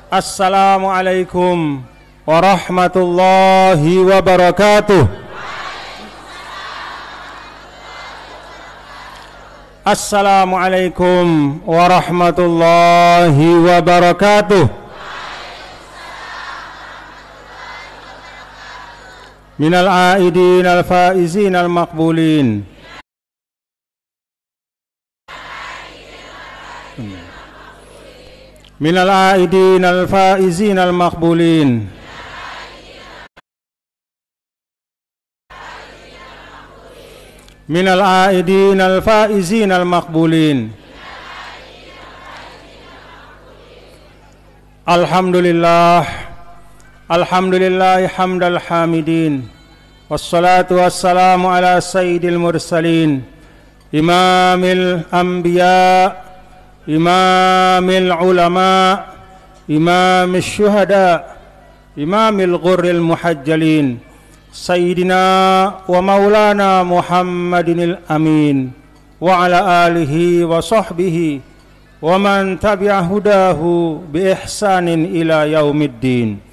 Assalamualaikum warahmatullahi wabarakatuh. Assalamualaikum warahmatullahi wabarakatuh. Minal aidin al-faizin al-maqbulin. Minal aidin al-faizin al-maqbulin. Minal aidin al-faizin al-maqbulin. Alhamdulillah. Alhamdulillah hamdal hamidin. Wassalatu wassalamu ala sayyidil mursalin. Imamil anbiya, imamil ulama, imamil syuhada, imamil ghurril muhajjalin, sayyidina wa maulana Muhammadinil amin, wa ala alihi wa sahbihi wa man tabi'a hudahu bi ihsanin ila yaumiddin.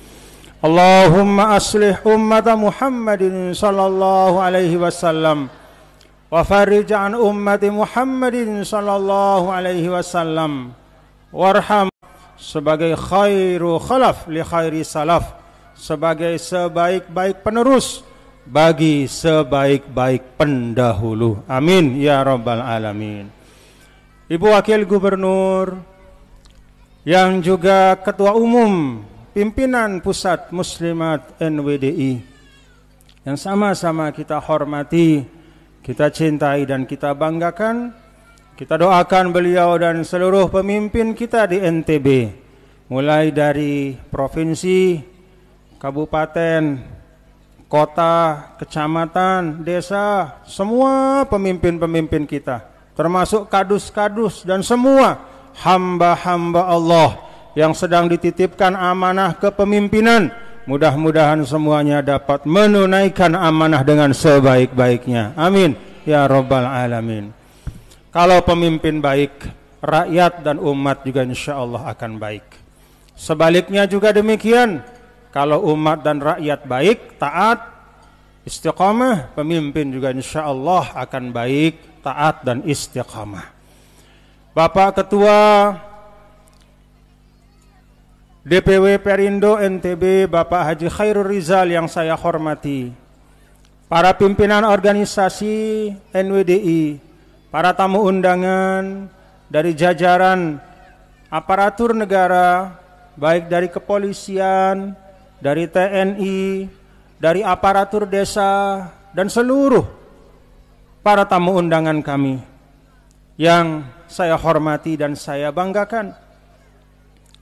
Allahumma aslih ummata Muhammadin sallallahu alaihi wasallam wa farij an ummati Muhammadin sallallahu alaihi wasallam warham sebagai khairu khalaf li khairi salaf, sebagai sebaik-baik penerus bagi sebaik-baik pendahulu. Amin ya rabbal alamin. Ibu Wakil Gubernur yang juga Ketua Umum Pimpinan Pusat Muslimat NWDI yang sama-sama kita hormati, kita cintai dan kita banggakan, kita doakan beliau dan seluruh pemimpin kita di NTB, mulai dari provinsi, kabupaten, kota, kecamatan, desa, semua pemimpin-pemimpin kita, termasuk kadus-kadus dan semua hamba-hamba Allah yang sedang dititipkan amanah kepemimpinan. Mudah-mudahan semuanya dapat menunaikan amanah dengan sebaik-baiknya. Amin ya rabbal alamin. Kalau pemimpin baik, rakyat dan umat juga insya Allah akan baik. Sebaliknya juga demikian. Kalau umat dan rakyat baik, taat, istiqamah, pemimpin juga insya Allah akan baik, taat dan istiqamah. Bapak Ketua DPW Perindo NTB Bapak Haji Khairul Rizal yang saya hormati, para pimpinan organisasi NWDI, para tamu undangan dari jajaran aparatur negara, baik dari kepolisian, dari TNI, dari aparatur desa, dan seluruh para tamu undangan kami yang saya hormati dan saya banggakan.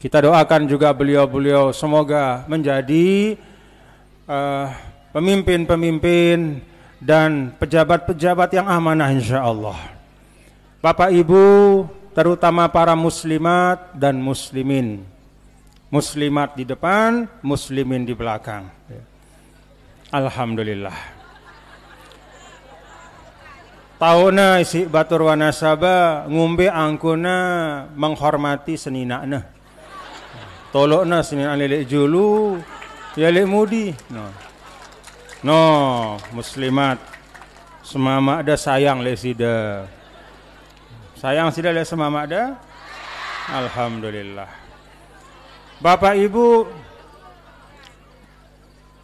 Kita doakan juga beliau-beliau semoga menjadi pemimpin-pemimpin dan pejabat-pejabat yang amanah insya Allah. Bapak Ibu, terutama para muslimat dan muslimin. Muslimat di depan, muslimin di belakang. Alhamdulillah. Tauna isi batur wanasaba ngumbe angkuna menghormati seninakna. Tolokna sinin alilek julu ya lek mudi no muslimat semama ada sayang le sida sayang sida le semama ada. Alhamdulillah. Bapak Ibu,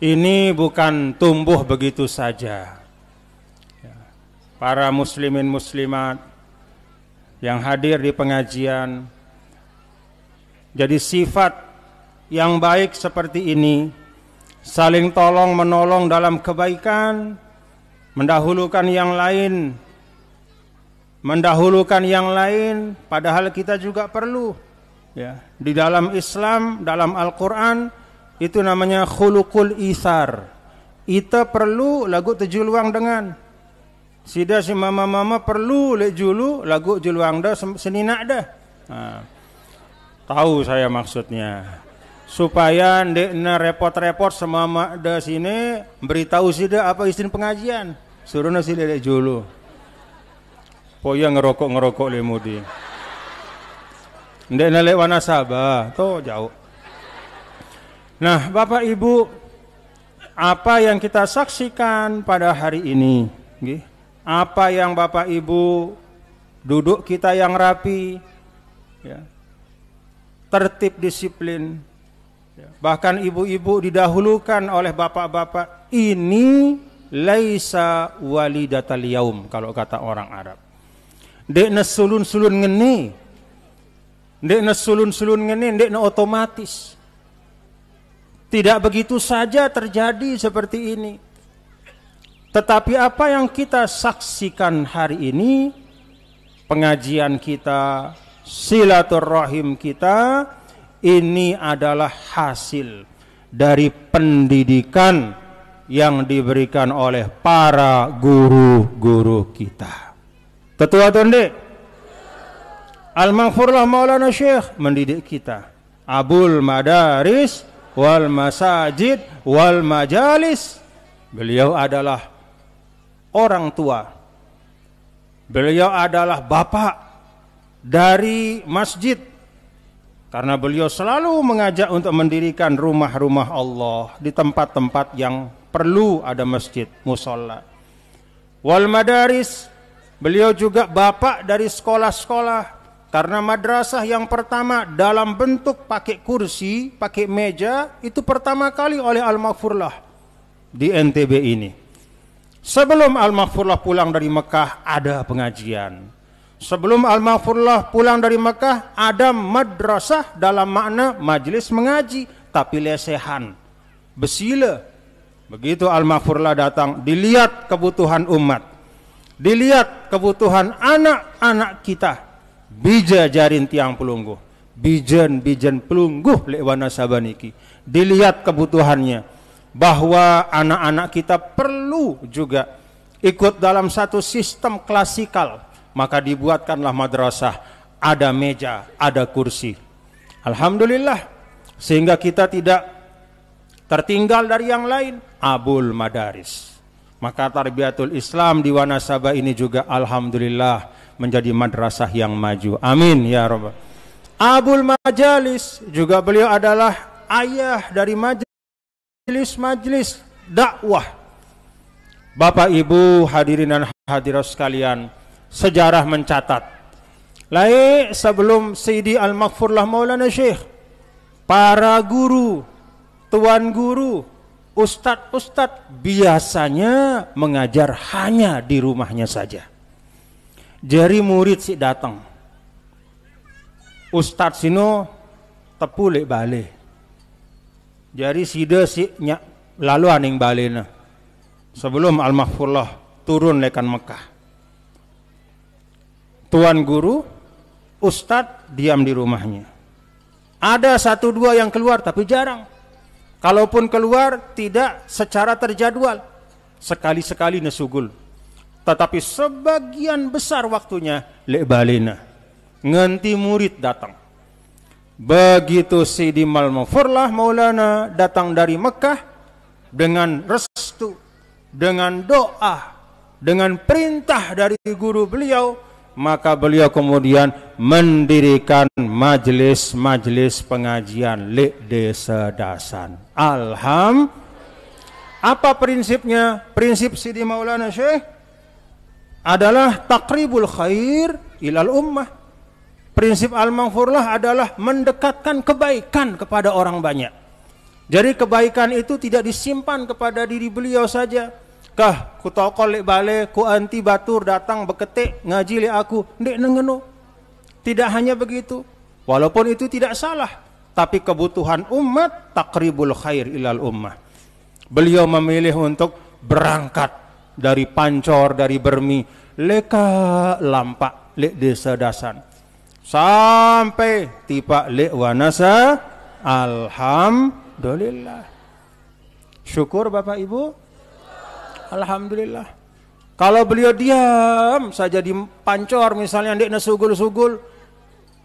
ini bukan tumbuh begitu saja. Para muslimin muslimat yang hadir di pengajian, jadi sifat yang baik seperti ini, saling tolong menolong dalam kebaikan, mendahulukan yang lain, padahal kita juga perlu. Ya, di dalam Islam, dalam Al-Quran, itu namanya khuluqul ithar. Ita perlu lagu tejuluang dengan. Sida si mama-mama perlu lek julu lagu juluang dah seninak dah. Tahu saya maksudnya, supaya ndekna repot-repot semama da sini beritahu sida apa isin pengajian, suruh nasi dedek julu poya ngerokok lemudi ndekna lek wanasaba to jauh Nah, Bapak Ibu, apa yang kita saksikan pada hari ini, apa yang Bapak Ibu duduk kita yang rapi, ya, tertib disiplin, ya, bahkan ibu-ibu didahulukan oleh bapak-bapak, ini laisa walidatal yaum kalau kata orang Arab. Dekna sulun-sulun ngene, dekna sulun-sulun ngene, dekna otomatis. Tidak begitu saja terjadi seperti ini. Tetapi apa yang kita saksikan hari ini, pengajian kita, silaturahim kita, ini adalah hasil dari pendidikan yang diberikan oleh para guru-guru kita. Tetua Tonde, Al-Maghfurlah Maulana Syekh mendidik kita. Abul Madaris wal Masajid wal Majalis. Beliau adalah orang tua. Beliau adalah bapak dari masjid. Karena beliau selalu mengajak untuk mendirikan rumah-rumah Allah di tempat-tempat yang perlu ada masjid, musholla. Wal Madaris, beliau juga bapak dari sekolah-sekolah. Karena madrasah yang pertama dalam bentuk pakai kursi, pakai meja, itu pertama kali oleh Al-Maghfurlah di NTB ini. Sebelum Al-Maghfurlah pulang dari Mekah ada pengajian. Sebelum Al-Maghfurlah pulang dari Mekah ada madrasah dalam makna majelis mengaji, tapi lesehan, besila. Begitu Al-Maghfurlah datang, dilihat kebutuhan umat, dilihat kebutuhan anak-anak kita. Bija jarin tiang pelungguh, bijen pelungguh lewana sabaniki. Dilihat kebutuhannya, bahwa anak-anak kita perlu juga ikut dalam satu sistem klasikal, maka dibuatkanlah madrasah, ada meja, ada kursi. Alhamdulillah, sehingga kita tidak tertinggal dari yang lain. Abul Madaris, maka Tarbiyatul Islam di Wanasaba ini juga alhamdulillah menjadi madrasah yang maju. Amin ya Rabb. Abul Majalis juga beliau adalah ayah dari majelis dakwah. Bapak Ibu hadirin dan hadirat sekalian, sejarah mencatat, sebelum Sayyidi Al-Maghfurlah Maulana Syekh, para guru, tuan guru, ustadz biasanya mengajar hanya di rumahnya saja. Jari murid si datang, ustadz sino tepulek balik. Jari sida si nyak lalu aning balena. Sebelum Al-Maghfurlah turun lekan Mekah. Tuan guru, ustadz diam di rumahnya. Ada satu dua yang keluar tapi jarang. Kalaupun keluar tidak secara terjadwal. Sekali-sekali nesugul. Tetapi sebagian besar waktunya lek balena. Nganti murid datang. Begitu Sayyidi Al-Maghfurlah Maulana datang dari Mekah dengan restu, dengan doa, dengan perintah dari guru beliau, maka beliau kemudian mendirikan majelis-majelis pengajian lek desa dasan. Apa prinsipnya? Prinsip Sayyidi Maulana Syekh adalah takribul khair ilal ummah. Prinsip Al-Maghfurlah adalah mendekatkan kebaikan kepada orang banyak. Jadi kebaikan itu tidak disimpan kepada diri beliau saja. Kah ku tokol lek bale, ku anti batur datang beketik ngaji lek aku, ndek nengeno. Tidak hanya begitu. Walaupun itu tidak salah, tapi kebutuhan umat takribul khair ilal ummah. Beliau memilih untuk berangkat dari Pancor, dari Bermi, leka lampak lek desa dasan, sampai tiba lek Wanasa. Alhamdulillah. Syukur Bapak Ibu. Alhamdulillah. Kalau beliau diam saja di Pancor misalnya, ndek nasugul-sugul,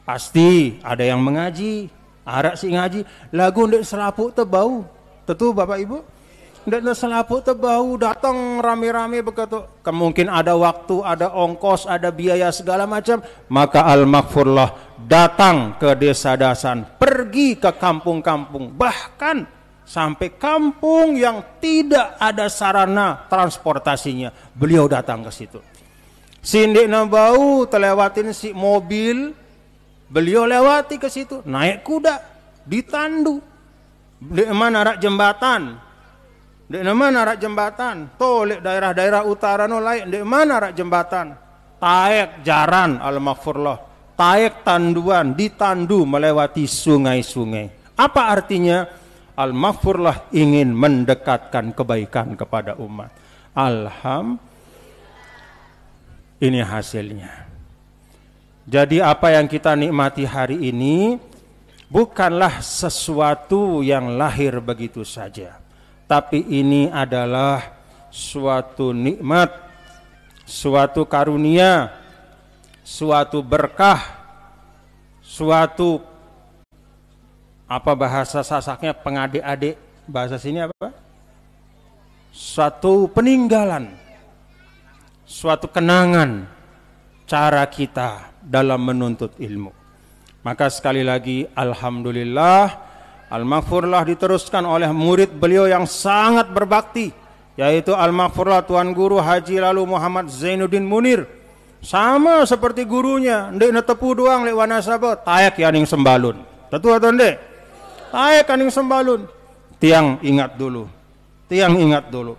pasti ada yang mengaji, arak si ngaji, lagu ndek selapuk tebau. Tentu Bapak Ibu. Ndek selapuk tebau, datang rame-rame begitu. Kemungkin ada waktu, ada ongkos, ada biaya segala macam. Maka Al-Maghfurlah datang ke desa dasan, pergi ke kampung-kampung, bahkan Sampai kampung yang tidak ada sarana transportasinya, beliau datang ke situ. Sindikna bau terlewatin si mobil, beliau lewati ke situ, naik kuda, ditandu. Di mana rak jembatan? Di mana rak jembatan? Tolek daerah-daerah utara no lain. Di mana rak jembatan? Taek jaran al-maghfurlah. Taek tanduan, ditandu melewati sungai-sungai. Apa artinya? Al-maghfurlah ingin mendekatkan kebaikan kepada umat. Ini hasilnya. Jadi apa yang kita nikmati hari ini bukanlah sesuatu yang lahir begitu saja, tapi ini adalah suatu nikmat, suatu karunia, suatu berkah, suatu apa bahasa Sasaknya pengadik-adik, bahasa sini apa? Suatu peninggalan, suatu kenangan cara kita dalam menuntut ilmu. Maka sekali lagi alhamdulillah, al-maghfurlah diteruskan oleh murid beliau yang sangat berbakti, yaitu al-maghfurlah Tuan Guru Haji Lalu Muhammad Zainuddin Munir. Sama seperti gurunya, ndek netepu doang lek wanasaba, tayak yaning sembalun. Tentu atau ndek? Tayak yaning sembalun. Tiang ingat dulu. Tiang ingat dulu.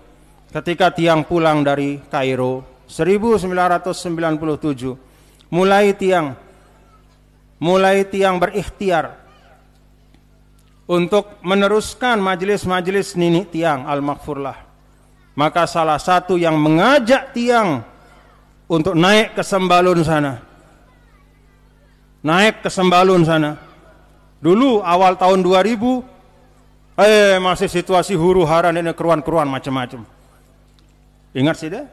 Ketika tiang pulang dari Kairo 1997, mulai tiang berikhtiar untuk meneruskan majelis-majelis nini tiang al-maghfurlah. Maka salah satu yang mengajak tiang untuk naik ke sembalun sana. Naik ke sembalun sana. Dulu awal tahun 2000 masih situasi huru-hara ini keruan-keruan macam-macam. Ingat sih deh?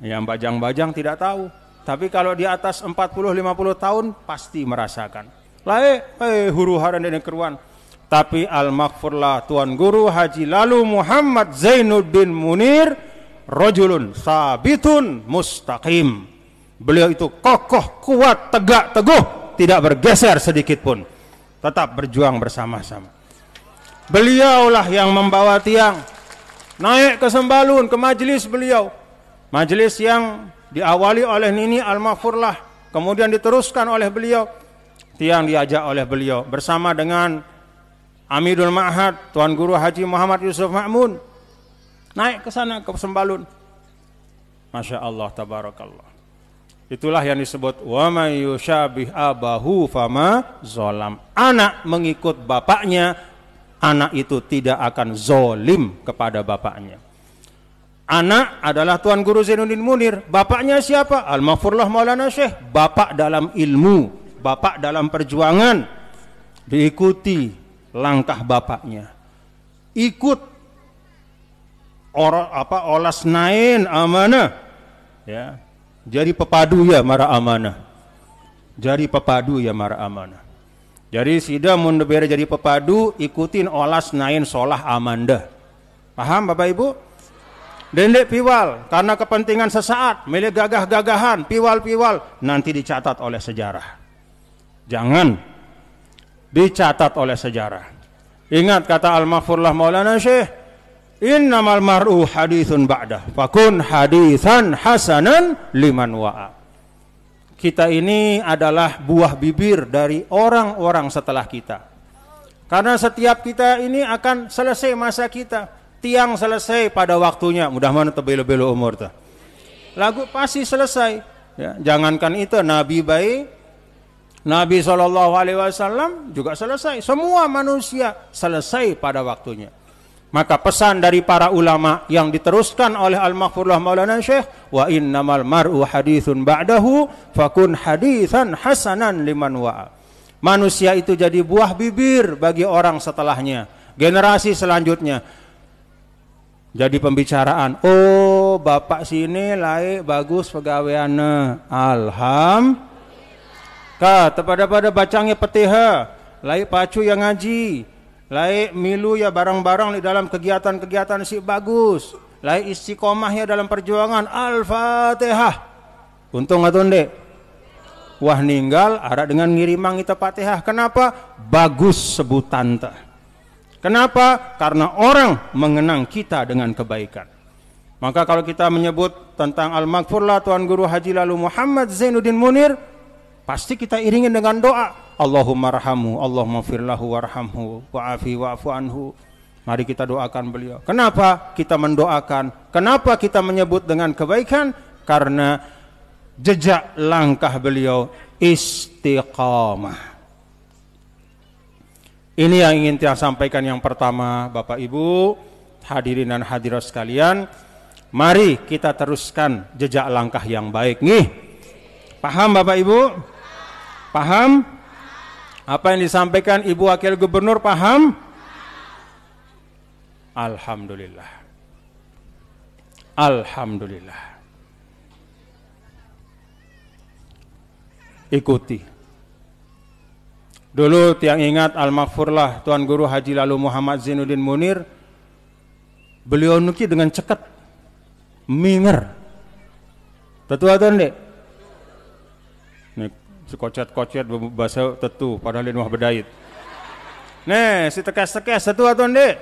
Yang bajang-bajang tidak tahu. Tapi kalau di atas 40-50 tahun pasti merasakan. Huru-hara ini keruan. Tapi al-maghfurlah Tuan Guru Haji Lalu Muhammad Zainuddin Munir rajulun sabitun mustaqim. Beliau itu kokoh, kuat, tegak, teguh, tidak bergeser sedikit pun. Tetap berjuang bersama-sama. Beliaulah yang membawa tiang naik ke sembalun, ke majelis beliau. Majelis yang diawali oleh Nini al-maghfurlah, kemudian diteruskan oleh beliau. Tiang diajak oleh beliau bersama dengan Amidul Ma'had Tuan Guru Haji Muhammad Yusuf Ma'mun. Naik ke sana ke sembalun. Masya Allah, tabarakallah. Itulah yang disebut wa may yusyabih abahu fama zolam. Anak mengikut bapaknya, anak itu tidak akan zolim kepada bapaknya. Anak adalah Tuan Guru Zainuddin Munir. Bapaknya siapa? Al-Maghfurlah Maulana Syekh. Bapak dalam ilmu, bapak dalam perjuangan. Diikuti langkah bapaknya. Ikut olas nain amanah. Ya. Jadi pepadu ya mara amanah. Jadi pepadu ya mara amanah. Jadi sida mun bere jadi pepadu, ikutin olas nain solah amanda. Paham Bapak Ibu? Dendek piwal karena kepentingan sesaat, milik gagah-gagahan, piwal-piwal nanti dicatat oleh sejarah. Jangan dicatat oleh sejarah. Ingat kata al-maghfurlah Maulana Syekh, innamal mar'u haditsun ba'dah fakun haditsan hasanan liman wa'a. Kita ini adalah buah bibir dari orang-orang setelah kita. Karena setiap kita ini akan selesai masa kita. Tiang selesai pada waktunya, mudah-mudahan tebelo-belo umur tuh. Lagu pasti selesai. Ya, jangankan itu, Nabi baik, Nabi SAW juga selesai. Semua manusia selesai pada waktunya. Maka pesan dari para ulama yang diteruskan oleh Al-Maghfurlah Maulana Syekh, wa innamal mar'u haditsun ba'dahu fakun haditsan hasanan liman wa'a. Manusia itu jadi buah bibir bagi orang setelahnya, generasi selanjutnya. Jadi pembicaraan, oh bapak sini laik bagus pegawaiannya, alhamdulillah. Pada bacanya petiha, laik pacu yang ngaji, laik milu ya barang-barang di dalam kegiatan-kegiatan si bagus, laik istiqomah ya dalam perjuangan, al-fatihah. Untung atau ndek? Wah ninggal, ada dengan ngirimang kita fatihah. Kenapa? Bagus sebutan teh. Kenapa? Karena orang mengenang kita dengan kebaikan. Maka kalau kita menyebut tentang Al-Maghfurlah Tuan Guru Haji Lalu Muhammad Zainuddin Munir, pasti kita iringin dengan doa, Allahumma rahamu, Allahumma firlahu warhamhu, wa'afi wa'afu anhu. Mari kita doakan beliau. Kenapa kita mendoakan? Kenapa kita menyebut dengan kebaikan? Karena jejak langkah beliau istiqamah. Ini yang ingin saya sampaikan yang pertama, Bapak Ibu, hadirin dan hadirat sekalian. Mari kita teruskan jejak langkah yang baik. Nih, paham Bapak Ibu? Paham? Apa yang disampaikan Ibu Wakil Gubernur paham? Alhamdulillah. Alhamdulillah. Ikuti. Dulu tiang ingat Al-Maghfurlah Tuan Guru Haji Lalu Muhammad Zainuddin Munir, beliau nuki dengan cekat, minger. Tetu atau ndek? Nih, si kocet-kocet bahasa tetu, padahal ini mah bedait. Nih, si tekes-tekes, tetu atau ndek?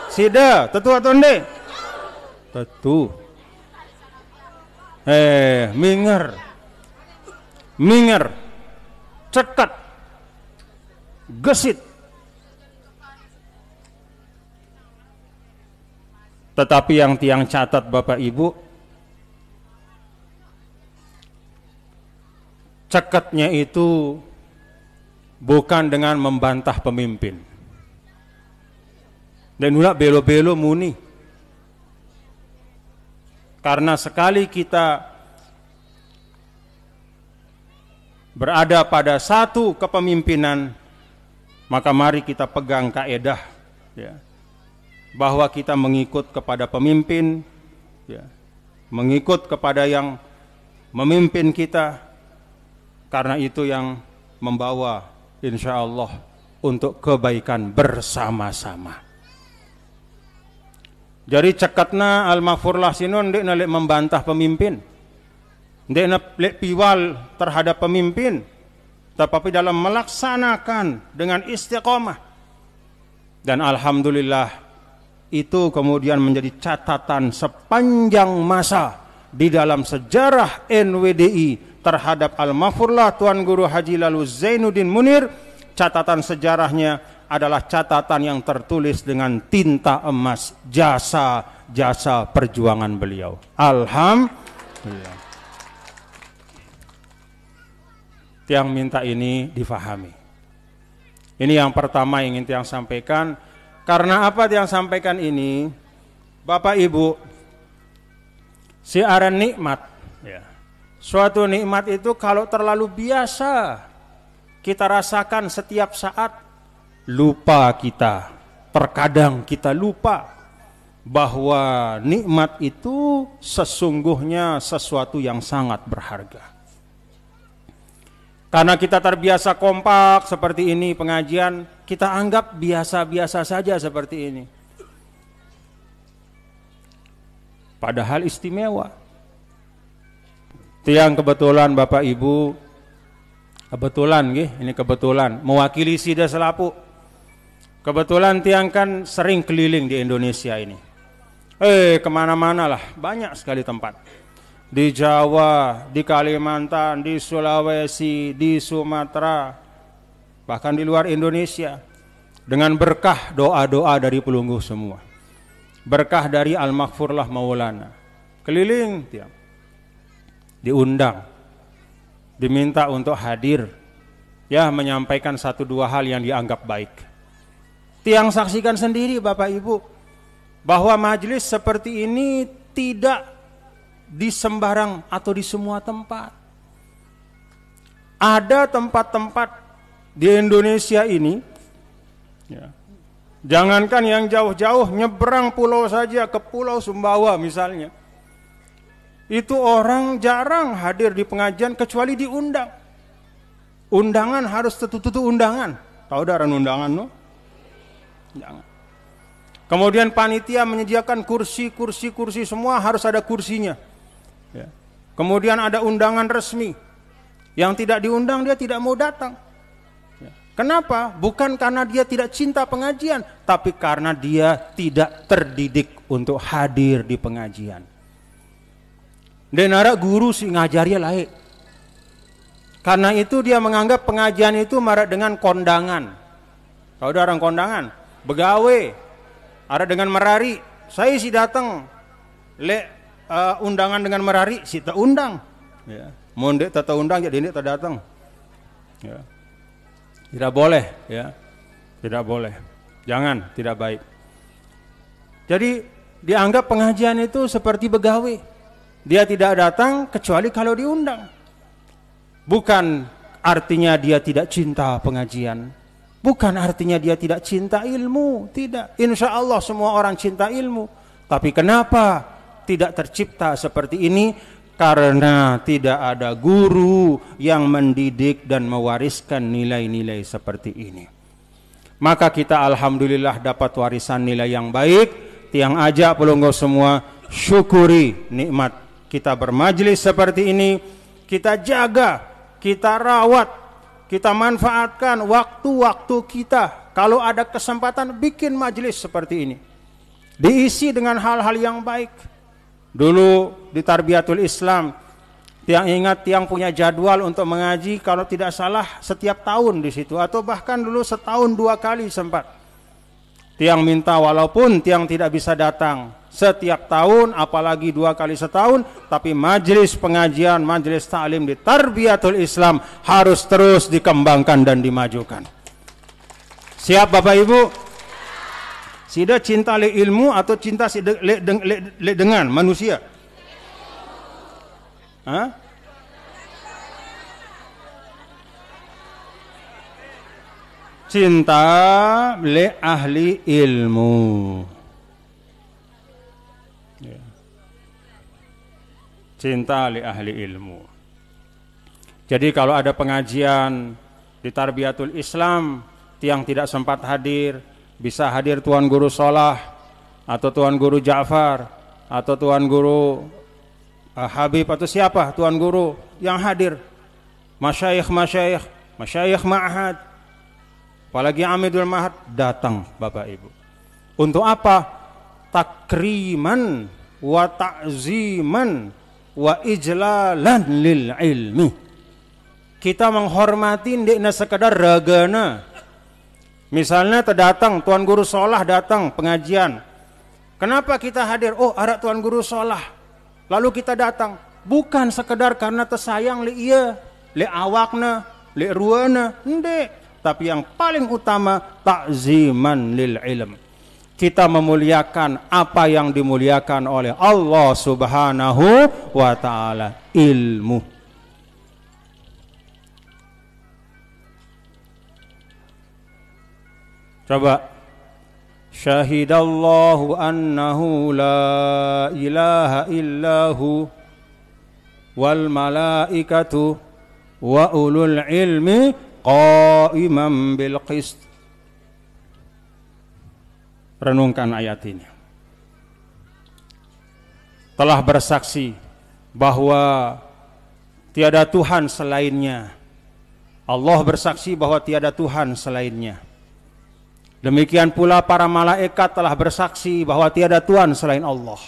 Sida, tetu atau ndek? Tetu. Minger. Minger. Cekat. Gesit. Tetapi yang tiang catat Bapak Ibu, cekatnya itu bukan dengan membantah pemimpin. Dan ulah belo-belo muni. Karena sekali kita berada pada satu kepemimpinan, maka mari kita pegang kaedah, ya, bahwa kita mengikut kepada pemimpin, ya, mengikut kepada yang memimpin kita, karena itu yang membawa insya Allah untuk kebaikan bersama-sama. Jadi cekatna Al-Maghfurlah sinon ndek nalek membantah pemimpin, ndek nalek piwal terhadap pemimpin, tetapi dalam melaksanakan dengan istiqomah. Dan alhamdulillah itu kemudian menjadi catatan sepanjang masa di dalam sejarah NWDI terhadap Al-Maghfurlah Tuan Guru Haji Lalu Zainuddin Munir. Catatan sejarahnya adalah catatan yang tertulis dengan tinta emas, jasa-jasa perjuangan beliau. Alhamdulillah. Tiang minta ini difahami. Ini yang pertama yang ingin tiang sampaikan. Karena apa tiang sampaikan ini? Bapak Ibu, siaran nikmat, ya. Suatu nikmat itu kalau terlalu biasa kita rasakan setiap saat, lupa kita. Terkadang kita lupa bahwa nikmat itu sesungguhnya sesuatu yang sangat berharga. Karena kita terbiasa kompak seperti ini pengajian, kita anggap biasa-biasa saja seperti ini. Padahal istimewa. Tiang kebetulan Bapak Ibu, kebetulan ini kebetulan mewakili Sida Selapu. Kebetulan tiang kan sering keliling di Indonesia ini. Kemana-mana lah, banyak sekali tempat. Di Jawa, di Kalimantan, di Sulawesi, di Sumatera, bahkan di luar Indonesia, dengan berkah doa-doa dari pelungguh semua, berkah dari Al-Maghfurlah Maulana, keliling tiang, diundang, diminta untuk hadir, ya, menyampaikan satu dua hal yang dianggap baik. Tiang saksikan sendiri Bapak Ibu, bahwa majelis seperti ini tidak di sembarang atau di semua tempat. Ada tempat-tempat di Indonesia ini, ya, jangankan yang jauh-jauh, nyebrang pulau saja ke Pulau Sumbawa misalnya, itu orang jarang hadir di pengajian kecuali diundang. Undangan harus tutu undangan. Tahu daran undangan no? Jangan. Kemudian panitia menyediakan kursi semua harus ada kursinya. Ya. Kemudian ada undangan resmi. Yang tidak diundang dia tidak mau datang. Ya. Kenapa? Bukan karena dia tidak cinta pengajian, tapi karena dia tidak terdidik untuk hadir di pengajian. Denara guru si ngajarnya lain. Karena itu dia menganggap pengajian itu marak dengan kondangan. Kalau ada orang kondangan, begawe, ada dengan merari. Saya sih datang, undangan dengan merari, si tak undang. Ya. Mondek tak undang, jadi ini tak datang. Ya. Tidak boleh, ya, tidak boleh. Jangan, tidak baik. Jadi dianggap pengajian itu seperti begawe. Dia tidak datang kecuali kalau diundang. Bukan artinya dia tidak cinta pengajian. Bukan artinya dia tidak cinta ilmu. Tidak. Insya Allah semua orang cinta ilmu. Tapi kenapa tidak tercipta seperti ini? Karena tidak ada guru yang mendidik dan mewariskan nilai-nilai seperti ini. Maka kita alhamdulillah dapat warisan nilai yang baik. Tiang ajak pelunggu semua syukuri nikmat kita bermajlis seperti ini. Kita jaga, kita rawat, kita manfaatkan waktu-waktu kita. Kalau ada kesempatan bikin majlis seperti ini, diisi dengan hal-hal yang baik. Dulu di Tarbiyatul Islam, tiang ingat tiang punya jadwal untuk mengaji kalau tidak salah setiap tahun di situ, atau bahkan dulu setahun 2 kali sempat. Tiang minta walaupun tiang tidak bisa datang setiap tahun, apalagi 2 kali setahun, tapi majelis pengajian, majelis ta'lim di Tarbiyatul Islam harus terus dikembangkan dan dimajukan. Siap Bapak Ibu? Sida cinta le ilmu atau cinta le dengan manusia? Hah? Cinta le ahli ilmu. Cinta li ahli ilmu. Jadi kalau ada pengajian di Tarbiyatul Islam, tiang tidak sempat hadir, bisa hadir Tuan Guru Solah, atau Tuan Guru Ja'far, atau Tuan Guru Habib, atau siapa Tuan Guru yang hadir, masyayikh ma'had, apalagi Amidul Mahad, datang Bapak Ibu. Untuk apa? Takriman wa ta'ziman wa ijlalan lil ilmi. Kita menghormati tidak sekedar ragana. Misalnya terdatang Tuan Guru Solah datang pengajian. Kenapa kita hadir? Oh, ada Tuan Guru Solah. Lalu kita datang. Bukan sekedar karena tersayang li iya, li awakna, li ruana, ndek. Tapi yang paling utama ta'ziman lil ilm. Kita memuliakan apa yang dimuliakan oleh Allah Subhanahu wa taala, ilmu. Coba. Syahidallahu annahu la ilaha illahu wal malaikatu wa ulul ilmi qa'iman bil qist. Renungkan ayat ini. Telah bersaksi bahwa tiada Tuhan selainnya. Allah bersaksi bahwa tiada Tuhan selainnya. Demikian pula para malaikat telah bersaksi bahwa tiada Tuhan selain Allah.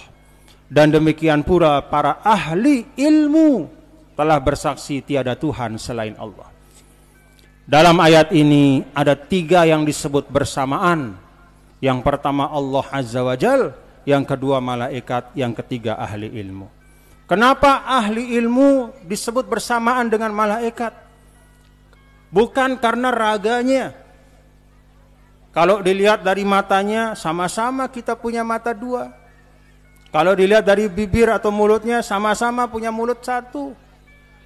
Dan demikian pula para ahli ilmu telah bersaksi tiada Tuhan selain Allah. Dalam ayat ini ada 3 yang disebut bersamaan. Yang pertama Allah Azza wa Jal, yang kedua malaikat, yang ketiga ahli ilmu. Kenapa ahli ilmu disebut bersamaan dengan malaikat? Bukan karena raganya. Kalau dilihat dari matanya, sama-sama kita punya mata 2. Kalau dilihat dari bibir atau mulutnya, sama-sama punya mulut 1.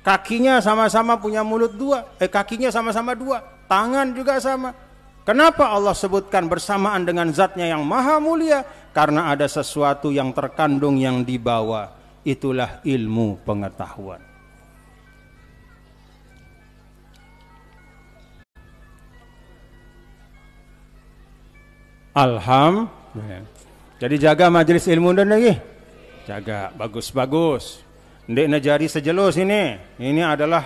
Kakinya sama-sama punya mulut 2. Kakinya sama-sama 2. Tangan juga sama. Kenapa Allah sebutkan bersamaan dengan zatnya yang maha mulia? Karena ada sesuatu yang terkandung yang dibawa. Itulah ilmu pengetahuan. Alhamdulillah. Jadi jaga majelis ilmu dan lagi. Jaga, bagus-bagus. Ndek najari sejelus ini. Ini adalah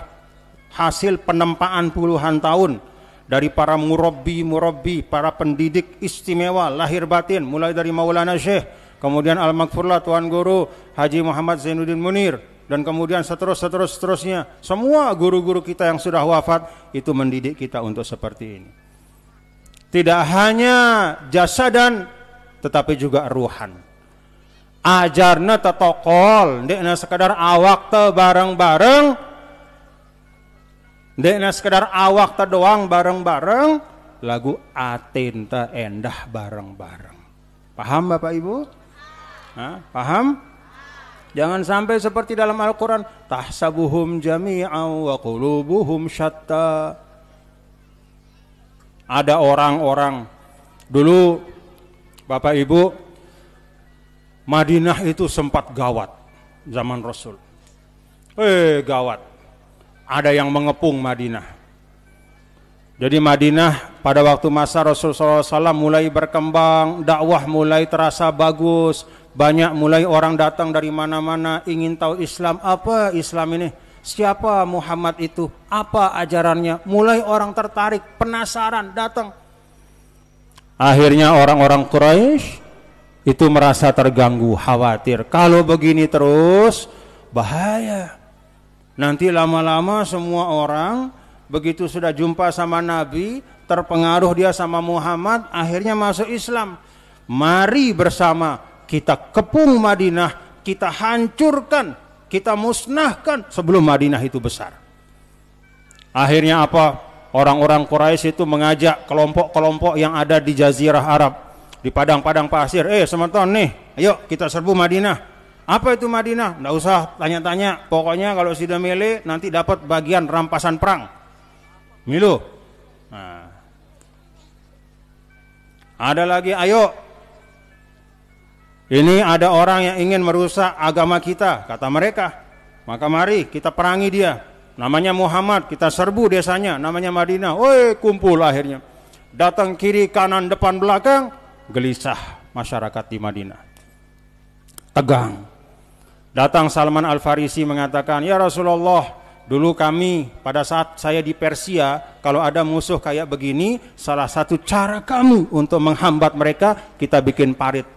hasil penempaan puluhan tahun dari para murabbi, para pendidik istimewa lahir batin, mulai dari Maulana Syekh, kemudian Al-Maghfurlah Tuan Guru Haji Muhammad Zainuddin Munir, dan kemudian seterusnya. Semua guru-guru kita yang sudah wafat itu mendidik kita untuk seperti ini. Tidak hanya jasadan tetapi juga ruhan. Ajarna tetokol, ndekna sekadar awak te bareng-bareng, ndekna sekadar awak te doang bareng-bareng, lagu atin te endah bareng-bareng. Paham Bapak Ibu? Hah? Paham? Jangan sampai seperti dalam Al-Quran, tahsabuhum jami'an wa qulubuhum syatta. Ada orang-orang dulu Bapak Ibu, Madinah itu sempat gawat zaman Rasul. Gawat. Ada yang mengepung Madinah. Jadi Madinah pada waktu masa Rasul SAW mulai berkembang, dakwah mulai terasa bagus, banyak mulai orang datang dari mana-mana ingin tahu Islam. Apa Islam ini? Siapa Muhammad itu? Apa ajarannya? Mulai orang tertarik, penasaran, datang. Akhirnya orang-orang Quraisy itu merasa terganggu, khawatir. Kalau begini terus, bahaya. Nanti lama-lama semua orang begitu sudah jumpa sama Nabi, terpengaruh dia sama Muhammad, akhirnya masuk Islam. Mari bersama kita kepung Madinah, kita hancurkan, kita musnahkan sebelum Madinah itu besar. Akhirnya apa? Orang-orang Quraisy itu mengajak kelompok-kelompok yang ada di Jazirah Arab, di padang-padang pasir, semeton nih, ayo kita serbu Madinah. Apa itu Madinah? Nggak usah tanya-tanya, pokoknya kalau sudah milih nanti dapat bagian rampasan perang. Milu. Nah. Ada lagi, ayo. Ini ada orang yang ingin merusak agama kita, kata mereka. Maka mari kita perangi dia. Namanya Muhammad, kita serbu desanya, namanya Madinah. Kumpul akhirnya. Datang kiri, kanan, depan, belakang. Gelisah masyarakat di Madinah, tegang. Datang Salman Al-Farisi mengatakan, ya Rasulullah, dulu kami pada saat saya di Persia, kalau ada musuh kayak begini, salah satu cara kami untuk menghambat mereka, kita bikin parit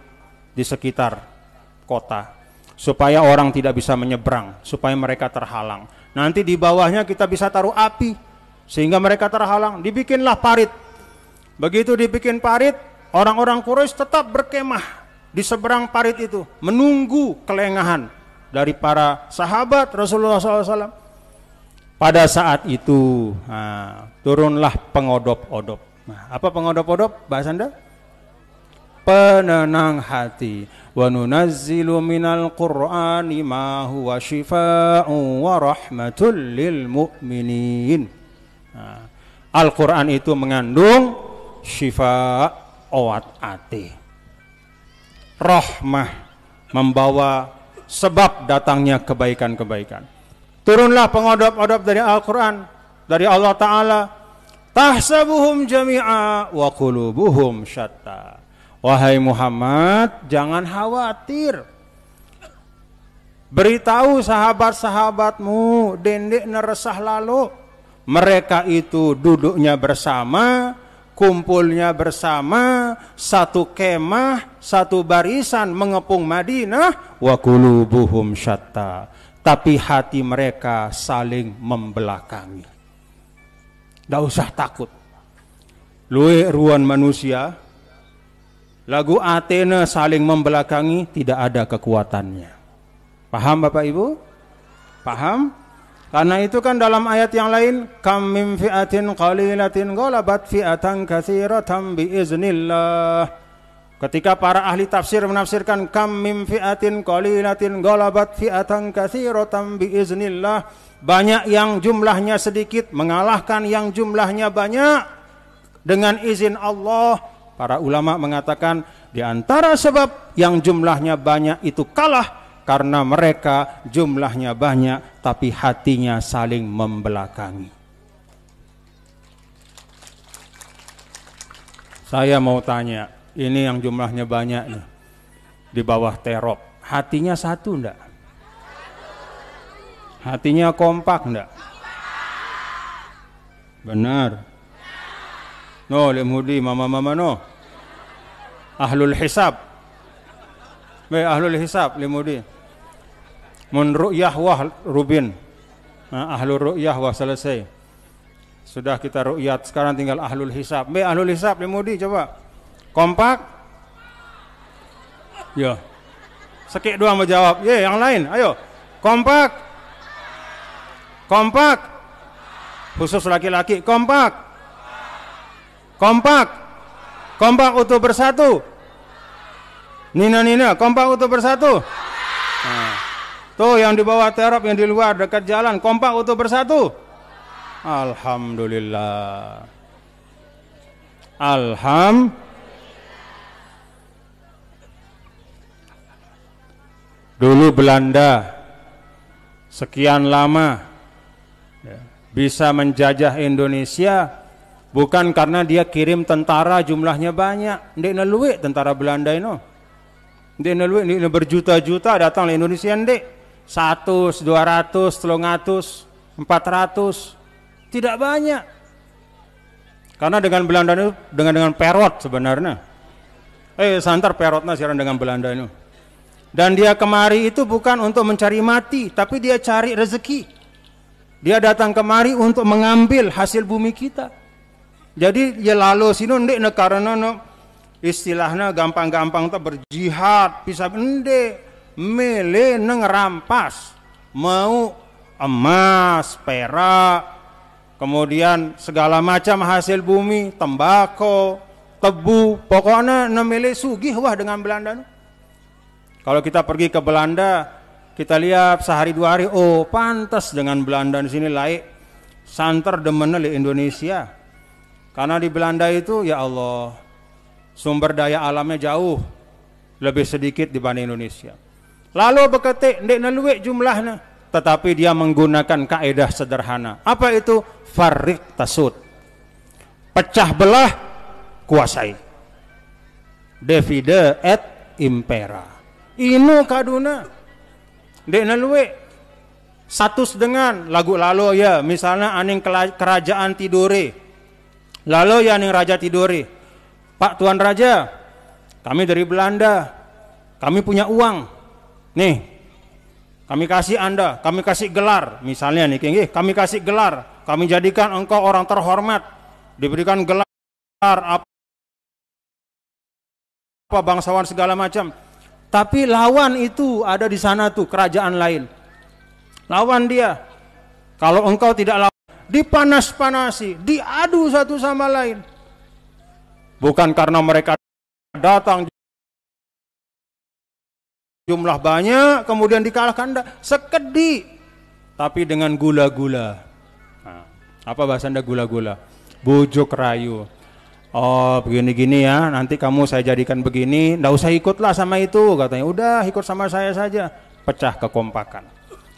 di sekitar kota supaya orang tidak bisa menyeberang, supaya mereka terhalang. Nanti di bawahnya kita bisa taruh api sehingga mereka terhalang. Dibikinlah parit. Begitu dibikin parit, orang-orang Quraisy tetap berkemah di seberang parit itu, menunggu kelengahan dari para sahabat Rasulullah SAW. Pada saat itu turunlah pengodop-odop. Apa pengodop-odop bahasa Anda? Penenang hati. Wa nunazzilu minal Qur'ani ma huwa shifaa'un wa rahmatul lil mu'minin. Al-Qur'an itu mengandung syifa, oat ati, rahmah, membawa sebab datangnya kebaikan-kebaikan. Turunlah pengodop-odop dari Al-Quran, dari Allah Ta'ala. Tahsabuhum jami'a wa qulubuhum syatta. Wahai Muhammad, jangan khawatir. Beritahu sahabat-sahabatmu, dendek neresah lalu. Mereka itu duduknya bersama, kumpulnya bersama, satu kemah, satu barisan mengepung Madinah. Wa qulubuhum syatta. Tapi hati mereka saling membelakangi. Tidak usah takut. Luwe ruan manusia, lagu Athena saling membelakangi, tidak ada kekuatannya. Paham Bapak Ibu? Paham? Karena itu kan dalam ayat yang lain, kam min fi'atin qalilatin ghalabat fi'atan katsiratan biiznillah. Ketika para ahli tafsir menafsirkan kam min fi'atin qalilatin ghalabat fi'atan katsiratan biiznillah, banyak yang jumlahnya sedikit mengalahkan yang jumlahnya banyak dengan izin Allah. Para ulama mengatakan di antara sebab yang jumlahnya banyak itu kalah karena mereka jumlahnya banyak tapi hatinya saling membelakangi. Saya mau tanya, ini yang jumlahnya banyak nih, di bawah terop, hatinya satu enggak? Hatinya kompak enggak? Benar. No, lemudi mama no. Ahlul hisab. Ahlul hisab lemudi. Mun ru'yah wah rubin. Nah, ahlul ru'yah wah selesai. Sudah kita ru'yat, sekarang tinggal ahlul hisab. Ahlul hisab lemudi coba. Kompak. Ya. Sekik doang menjawab. Yang lain, ayo. Kompak. Kompak. Khusus laki-laki, kompak. Kompak. Kompak utuh bersatu. Nina, kompak utuh bersatu. Nah. Tuh yang di bawah terop, yang di luar dekat jalan, kompak utuh bersatu. Alhamdulillah. Dulu Belanda sekian lama bisa menjajah Indonesia bukan karena dia kirim tentara jumlahnya banyak. Ndek neluwe tentara Belanda ini. Ndek neluwe berjuta-juta datang ke Indonesia ndek. 100, 200, 300, 400. Tidak banyak. Karena dengan Belanda itu dengan perot sebenarnya. Santar perotnya siaran dengan Belanda itu. Dan dia kemari itu bukan untuk mencari mati, tapi dia cari rezeki. Dia datang kemari untuk mengambil hasil bumi kita. Jadi ya lalu sini ndek karena istilahnya gampang-gampang tak berjihad, bisa ndek mele neng rampas, mau emas, perak, kemudian segala macam hasil bumi, tembakau, tebu, pokoknya nemele sugih wah dengan Belanda. Kalau kita pergi ke Belanda, kita lihat sehari 2 hari, oh pantas dengan Belanda di sini laik santer demen di Indonesia. Karena di Belanda itu ya Allah, sumber daya alamnya jauh lebih sedikit dibanding Indonesia. Lalu beketik ndek neluwe jumlahnya, tetapi dia menggunakan kaedah sederhana. Apa itu? Farriq tasud. Pecah belah, kuasai. Divide et impera. Inu kaduna. Ndek neluwe satus dengan lagu lalu ya, misalnya aning kerajaan tidore. Lalu ya aning raja tidore. Pak Tuan Raja, kami dari Belanda. Kami punya uang. Nih, kami kasih Anda, kami kasih gelar. Misalnya nih, kami kasih gelar. Kami jadikan engkau orang terhormat. Diberikan gelar apa bangsawan segala macam. Tapi lawan itu ada di sana tuh, kerajaan lain. Lawan dia. Kalau engkau tidak lawan, dipanas-panasi, diadu satu sama lain. Bukan karena mereka datang jumlah banyak, kemudian dikalahkan, sekedi. Tapi dengan gula-gula. Nah, apa bahasa Anda gula-gula? Bujuk rayu. Oh begini-gini ya, nanti kamu saya jadikan begini, nggak usah ikutlah sama itu, katanya. Udah ikut sama saya saja. Pecah kekompakan.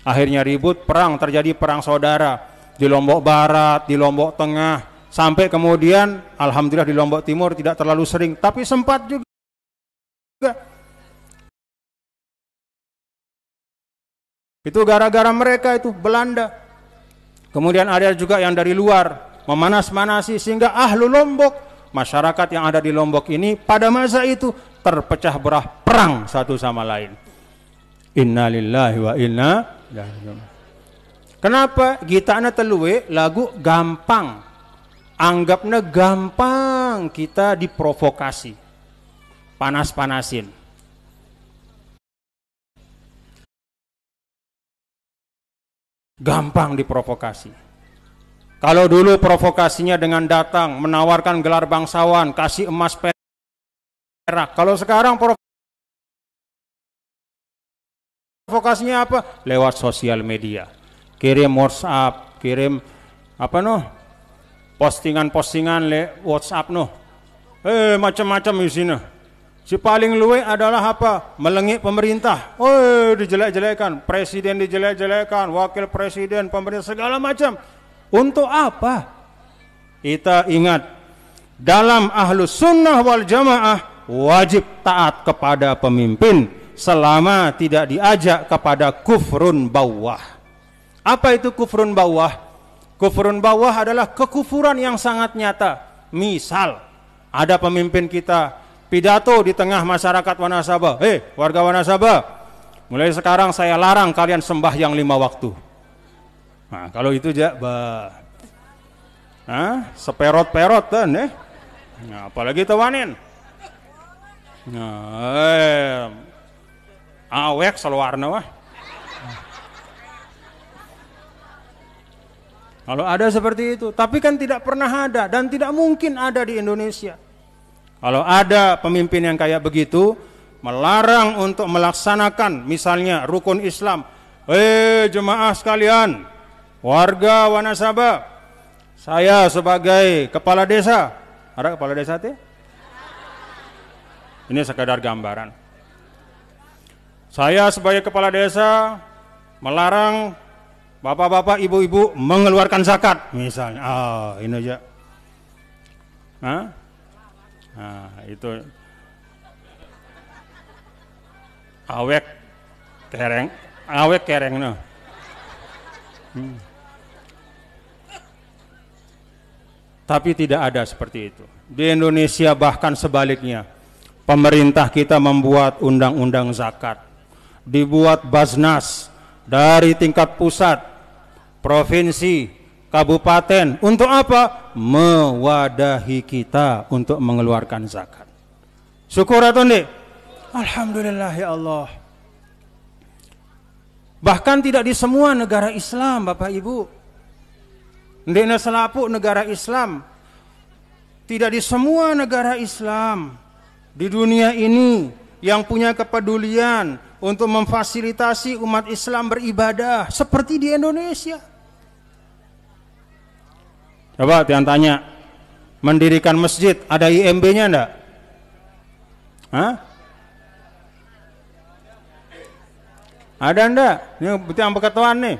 Akhirnya ribut, perang, terjadi perang saudara di Lombok Barat, di Lombok Tengah, sampai kemudian alhamdulillah di Lombok Timur tidak terlalu sering, tapi sempat juga. Itu gara-gara mereka itu Belanda. Kemudian ada juga yang dari luar memanas-manasi sehingga ahlu Lombok, masyarakat yang ada di Lombok ini pada masa itu terpecah belah, perang satu sama lain. Innalillahi wa inna ilaihi raji'un. Kenapa? Gitana teluwe lagu gampang. Anggapnya gampang kita diprovokasi. Panas-panasin. Gampang diprovokasi. Kalau dulu provokasinya dengan datang, menawarkan gelar bangsawan, kasih emas perak. Kalau sekarang provokasinya apa? Lewat sosial media. Kirim WhatsApp, kirim postingan-postingan le WhatsApp macam-macam di sini. Si paling luwe adalah apa? Melengik pemerintah. Dijelek-jelekan, presiden dijelek-jelekan, wakil presiden, pemerintah segala macam. Untuk apa? Kita ingat, dalam ahlus sunnah wal jamaah wajib taat kepada pemimpin selama tidak diajak kepada kufrun bawah. Apa itu kufrun bawah? Kufrun bawah adalah kekufuran yang sangat nyata. misal ada pemimpin kita pidato di tengah masyarakat Wanasaba, warga Wanasaba, mulai sekarang saya larang kalian sembahyang 5 waktu. Nah, kalau itu seperot-perot kan, nah, apalagi tawanin. Nah, awek seluarna wah. Kalau ada seperti itu, tapi kan tidak pernah ada dan tidak mungkin ada di Indonesia. Kalau ada pemimpin yang kayak begitu, melarang untuk melaksanakan misalnya rukun Islam. Jemaah sekalian, warga Wanasaba, saya sebagai kepala desa, ada kepala desa teh? Ini sekadar gambaran. Saya sebagai kepala desa melarang bapak-bapak, ibu-ibu mengeluarkan zakat misalnya. Ini aja. Nah, itu awek kereng no. Tapi tidak ada seperti itu. Di Indonesia bahkan sebaliknya. Pemerintah kita membuat undang-undang zakat. Dibuat Baznas dari tingkat pusat, provinsi, kabupaten. Untuk apa? Mewadahi kita untuk mengeluarkan zakat. Syukur atau enggak? Alhamdulillah ya Allah. Bahkan tidak di semua negara Islam, Bapak Ibu. Ndekna selapuk negara Islam. Tidak di semua negara Islam di dunia ini yang punya kepedulian untuk memfasilitasi umat Islam beribadah seperti di Indonesia. Coba tiang tanya, mendirikan masjid ada IMB-nya enggak? Ada enggak? Ini yang berketuaan nih.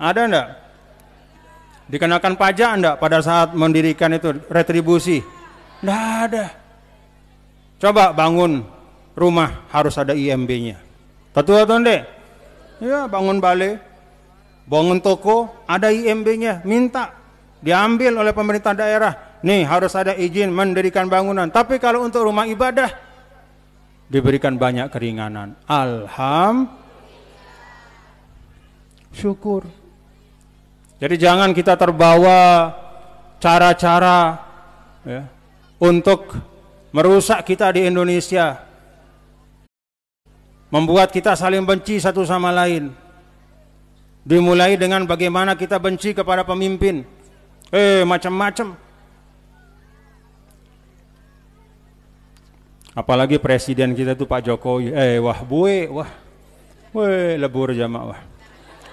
Ada enggak? Dikenakan pajak enggak pada saat mendirikan itu, retribusi? Enggak ada. Coba bangun rumah harus ada IMB-nya. Betul atau enggak? Ya, bangun balai, bangun toko, ada IMB-nya, minta diambil oleh pemerintah daerah. Nih harus ada izin mendirikan bangunan. Tapi kalau untuk rumah ibadah diberikan banyak keringanan. Syukur. Jadi jangan kita terbawa cara-cara untuk merusak kita di Indonesia, membuat kita saling benci satu sama lain. Dimulai dengan bagaimana kita benci kepada pemimpin, macam-macam. Apalagi presiden kita tuh Pak Jokowi, lebur jamaah,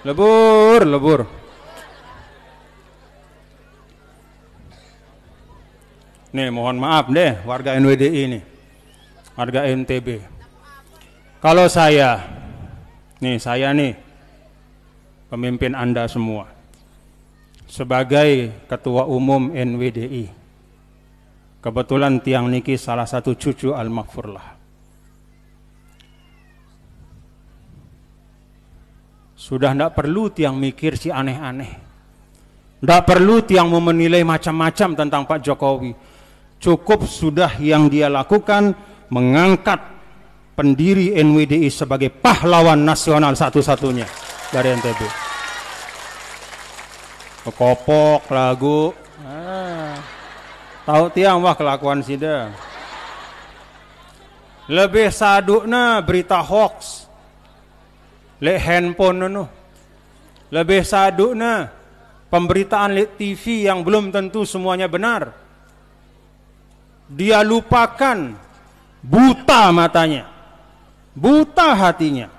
lebur. Nih mohon maaf deh warga NWDI ini, warga NTB. Kalau saya nih pemimpin Anda semua sebagai ketua umum NWDI, kebetulan tiang niki salah satu cucu Al-Maghfurlah. Sudah tidak perlu tiang mikir si aneh-aneh, tidak perlu tiang mau menilai macam-macam tentang Pak Jokowi. Cukup sudah yang dia lakukan, mengangkat pendiri NWDI sebagai pahlawan nasional satu-satunya dari NTB. Kopok lagu, tahu tiang wah kelakuan sida. Lebih sadukna berita hoax, handphone nuh. Lebih sadukna pemberitaan TV yang belum tentu semuanya benar. Dia lupakan, buta matanya, buta hatinya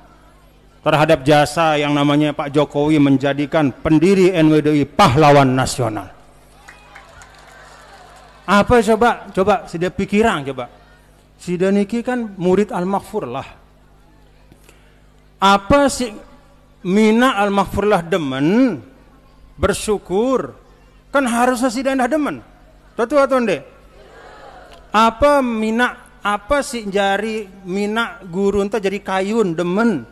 terhadap jasa yang namanya Pak Jokowi menjadikan pendiri NWDI pahlawan nasional. Apa coba sida pikiran coba. Sida niki kan murid Al-Maghfurlah. Apa sih mina Al-Maghfurlah demen bersyukur? Kan harusnya sida ndah demen. Tentu atau ndek? Apa sih jari mina guru entah jadi kayun demen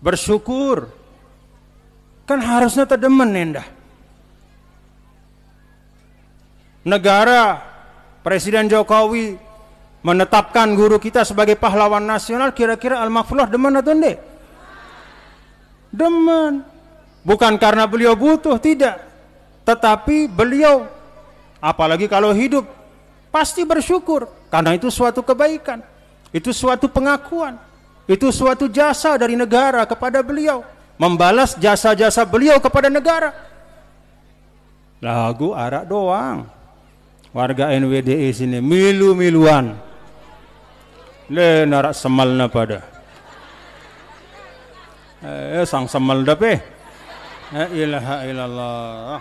bersyukur, kan harusnya terdemen nendah. negara Presiden Jokowi menetapkan guru kita sebagai pahlawan nasional, kira-kira Al-Maghfurlah demen atau enggak? Demen. Bukan karena beliau butuh, tidak. Tetapi beliau, apalagi kalau hidup, pasti bersyukur. Karena itu suatu kebaikan. Itu suatu pengakuan. Itu suatu jasa dari negara kepada beliau. Membalas jasa-jasa beliau kepada negara. Lagu arak doang. Warga NWDI sini milu-miluan. Le narak semalna pada. Sang semal dapeh. La ilaha illallah.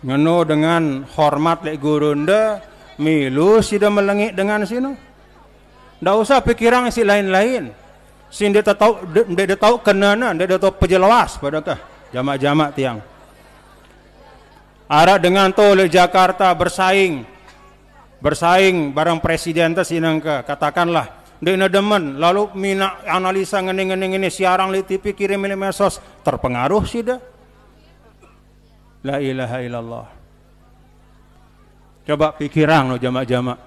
Ngeno dengan hormat lek gurunda, milu sida melengik dengan sino. Ndak usah pikiran si lain-lain. Si ndak tahu kenana, ndak tahu pejelas padakah jamak-jamak tiang. Ara dengan to le Jakarta bersaing barang presiden teh sinangka katakanlah dena demen lalu mina analisa ngene-ngene ngene siarang li TV kirim li medsos terpengaruh sih dah. La ilaha illallah. Coba pikirang lo jamak-jamak.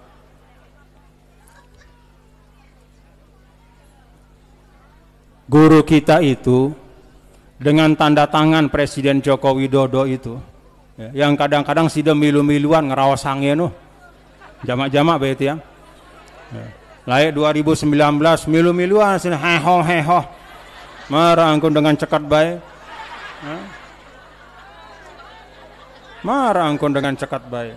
Guru kita itu dengan tanda tangan Presiden Joko Widodo itu ya, yang kadang-kadang sida milu-miluan ngerawasangnya no. Jamak-jamak berarti ya. Layak 2019 milu-miluan sini heho. Marah angkun dengan cekat baik. Marah angkun dengan cekat baik.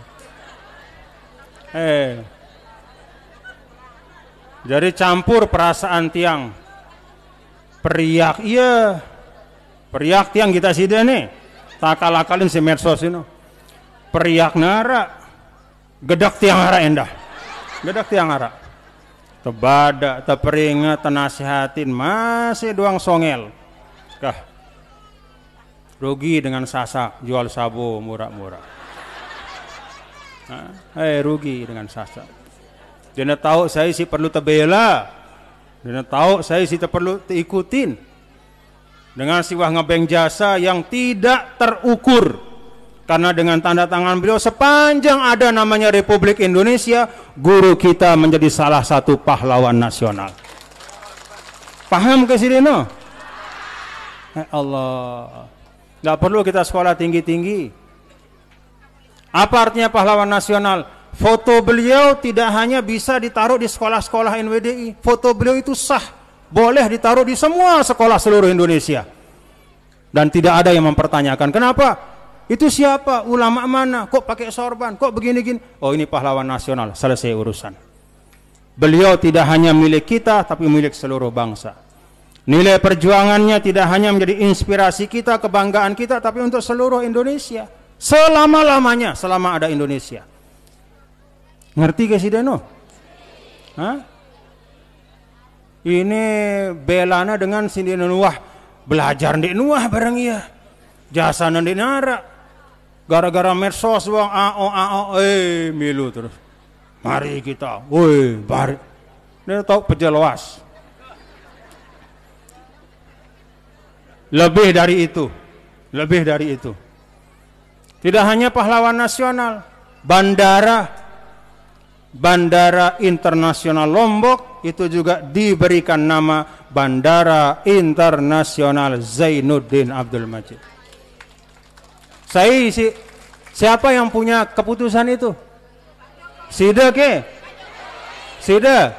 Jadi campur perasaan tiang. Periak iya. Periak tiang kita sida nih. Takal-akalin si medsos ini. Periak nara. Gedak tiang hara endah. Gedak tiang hara. Tebada, teperingat, tenasihatin, masih doang songel. Kah. Rugi dengan sasak, jual sabu murah-murah. Rugi dengan sasak. Dia tahu saya sih perlu tebela. Dia tahu saya sih perlu ikutin. Dengan siwah ngebeng jasa yang tidak terukur. Karena dengan tanda tangan beliau sepanjang ada namanya Republik Indonesia, guru kita menjadi salah satu pahlawan nasional. Paham ke sini no? Allah. Nggak perlu kita sekolah tinggi-tinggi. Apa artinya pahlawan nasional? Foto beliau tidak hanya bisa ditaruh di sekolah-sekolah NWDI. Foto beliau itu sah. Boleh ditaruh di semua sekolah seluruh Indonesia. Dan tidak ada yang mempertanyakan. Kenapa? Itu siapa? Ulama mana? Kok pakai sorban? Kok begini-gini? Oh ini pahlawan nasional. Selesai urusan. Beliau tidak hanya milik kita, tapi milik seluruh bangsa. Nilai perjuangannya tidak hanya menjadi inspirasi kita, kebanggaan kita, tapi untuk seluruh Indonesia. Selama-lamanya, selama ada Indonesia. Ngerti gak sih Dano? Hah? Ini belana dengan Sindi Nuah. Belajar di Nuah bareng iya. Jasa di nara. Gara-gara medsos bang, milu terus. Mari kita, bari. Dia tahu pejelas. Lebih dari itu. Tidak hanya pahlawan nasional, Bandara Internasional Lombok itu juga diberikan nama Bandara Internasional Zainuddin Abdul Majid. Siapa yang punya keputusan itu? Sida ke? Sida?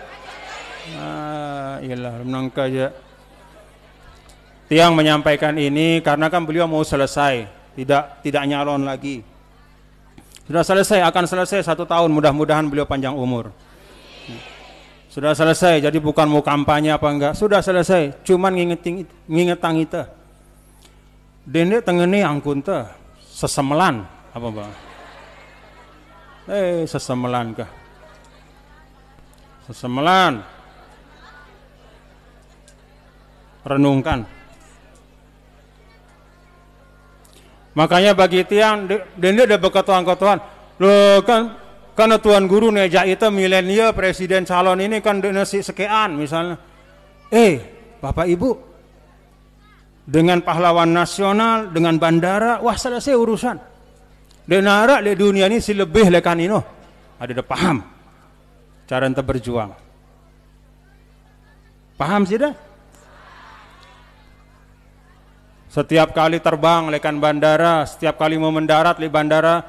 Iyalah menangka aja. Tiang menyampaikan ini karena kan beliau mau selesai, tidak nyalon lagi. Sudah selesai, akan selesai 1 tahun, mudah-mudahan beliau panjang umur. Sudah selesai, jadi bukan mau kampanye apa enggak, sudah selesai, cuman ngingetang itu. Dene tengene angkun teh sesemelan apa bang? Sesemelan kah? Sesemelan. Renungkan. Makanya bagi tiang, dia ada berketuan-ketuan. Loh kan, karena Tuan Guru neja itu milenial presiden calon ini kan nasi sekian misalnya. Bapak Ibu, dengan pahlawan nasional, dengan bandara, wah selesai urusan. Dek narak di dunia ini si lebih lekan ino. Ada dah paham cara ente berjuang. Paham sih dah? Setiap kali terbang lekan bandara, setiap kali mau mendarat di bandara,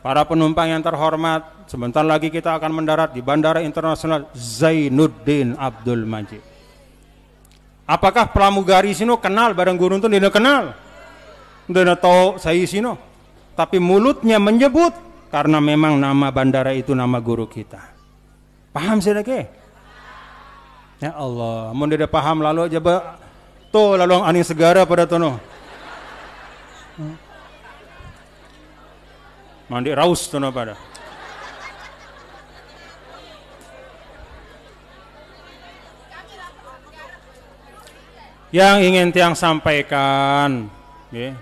para penumpang yang terhormat, sebentar lagi kita akan mendarat di Bandara Internasional Zainuddin Abdul Majid. Apakah pramugari sino kenal bareng guru itu? Dia kenal. Dia tahu saya sino. Tapi mulutnya menyebut karena memang nama bandara itu nama guru kita. Paham sih lagi? Ya Allah, mau dia paham lalu aja tuh lalu angin segara pada tono. Mandi raus tono pada. Yang ingin tiang sampaikan, ya.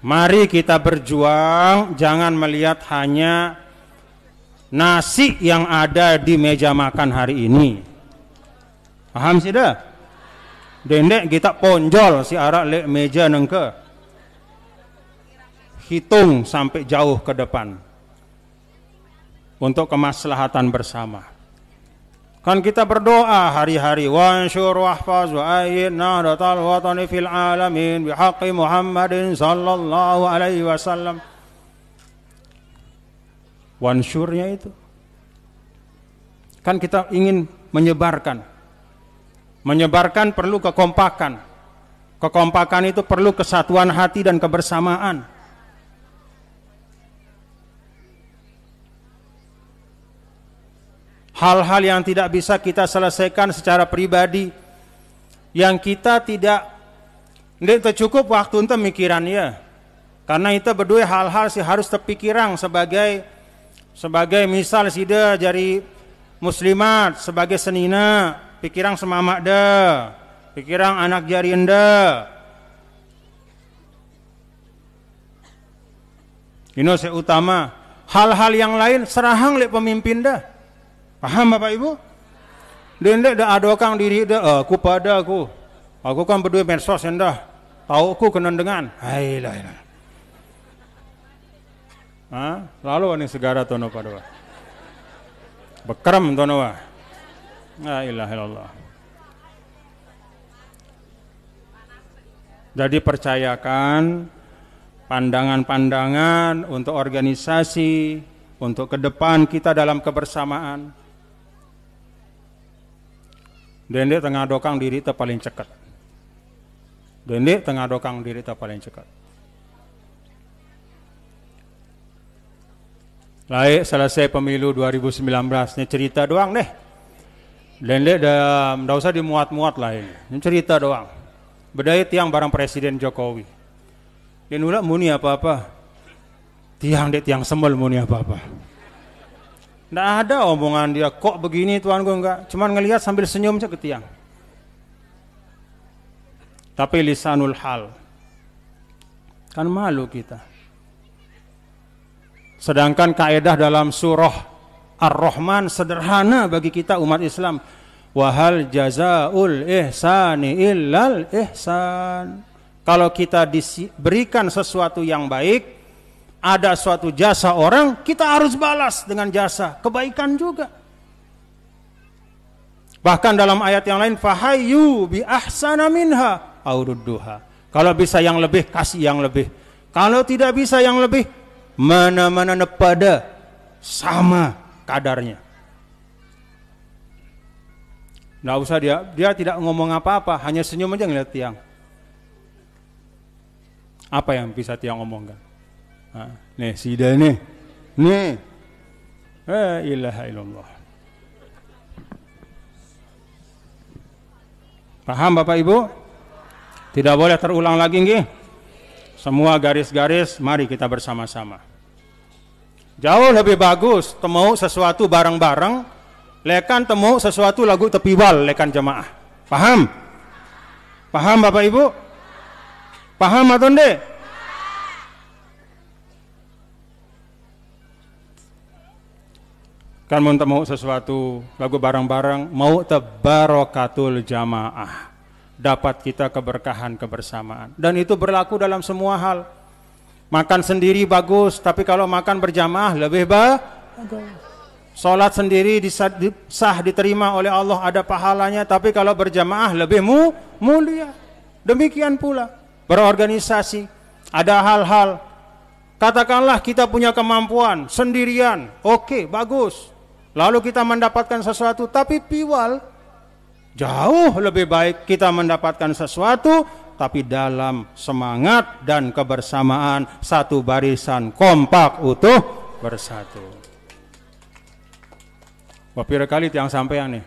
Mari kita berjuang, jangan melihat hanya nasi yang ada di meja makan hari ini. Paham sih dah? Dendek kita ponjol si arak lek meja nengke. Hitung sampai jauh ke depan. Untuk kemaslahatan bersama. Kan kita berdoa hari-hari wansyur wahfaz wa ayyid nahdatal watani fil alamin bihaqqi Muhammadin sallallahu alaihi wasallam. Wansyurnya itu kan kita ingin menyebarkan. Menyebarkan perlu kekompakan. Kekompakan itu perlu kesatuan hati dan kebersamaan. Hal-hal yang tidak bisa kita selesaikan secara pribadi, yang kita tidak cukup waktu untuk mikiran ya. Karena itu berdua hal-hal sih harus terpikirang sebagai misal sida jari muslimat, sebagai senina, pikirang semamak dah, pikirang anak jari enda. Ini seutama hal-hal yang lain serahang lek pemimpin dah. Paham Bapak Ibu? Dendek dah adokang diri dah aku pada aku. Aku kan berdua medsos endah. Tahu aku kena dengan. Hailah. Lalu ini segara tono pada. Bekram tono wa. La ilaha illallah. Jadi percayakan pandangan-pandangan untuk organisasi, untuk ke depan kita dalam kebersamaan. Dendek tengah dokang diri kita paling cekat. Dendek tengah dokang diri kita paling cekat. Laik selesai pemilu 2019, ini cerita doang deh. Dendek dah usah dimuat-muat lah ini cerita doang. Bedai tiang barang Presiden Jokowi. Dia nulak muni apa-apa. Tiang semel muni apa-apa. Nggak ada omongan dia kok begini tuan gue enggak. Cuman ngelihat sambil senyum saja ke tiang. Tapi lisanul hal. Kan malu kita. Sedangkan kaedah dalam surah Ar-Rahman sederhana bagi kita umat Islam. Wahal jazaul ihsani illal ihsan. Kalau kita diberikan sesuatu yang baik, ada suatu jasa orang, kita harus balas dengan jasa kebaikan juga. Bahkan dalam ayat yang lain, fahayyu bi ahsana minha aw rudduha. Kalau bisa yang lebih, kasih yang lebih. Kalau tidak bisa yang lebih, mana-mana pada sama kadarnya. Nggak usah dia tidak ngomong apa-apa, hanya senyum aja ngeliat tiang. Apa yang bisa tiang omongkan? Nih sida nih la ilaha illallah. Paham Bapak Ibu? Tidak boleh terulang lagi nggih. Semua garis-garis mari kita bersama-sama. Jauh lebih bagus temu sesuatu bareng-bareng lekan temu sesuatu lagu tepiwal lekan jemaah. Paham? Paham Bapak Ibu? Paham atau enggak? Kan mau sesuatu lagu bareng-bareng, mau tabarakatul jamaah, dapat kita keberkahan kebersamaan, dan itu berlaku dalam semua hal. Makan sendiri bagus, tapi kalau makan berjamaah lebih bagus. Salat sendiri sah diterima oleh Allah, ada pahalanya, tapi kalau berjamaah lebih mulia. Demikian pula berorganisasi, ada hal-hal, katakanlah kita punya kemampuan sendirian, oke, bagus. Lalu kita mendapatkan sesuatu, tapi piwal, jauh lebih baik kita mendapatkan sesuatu, tapi dalam semangat dan kebersamaan, satu barisan kompak utuh bersatu. Berapa kali tiang sampean nih?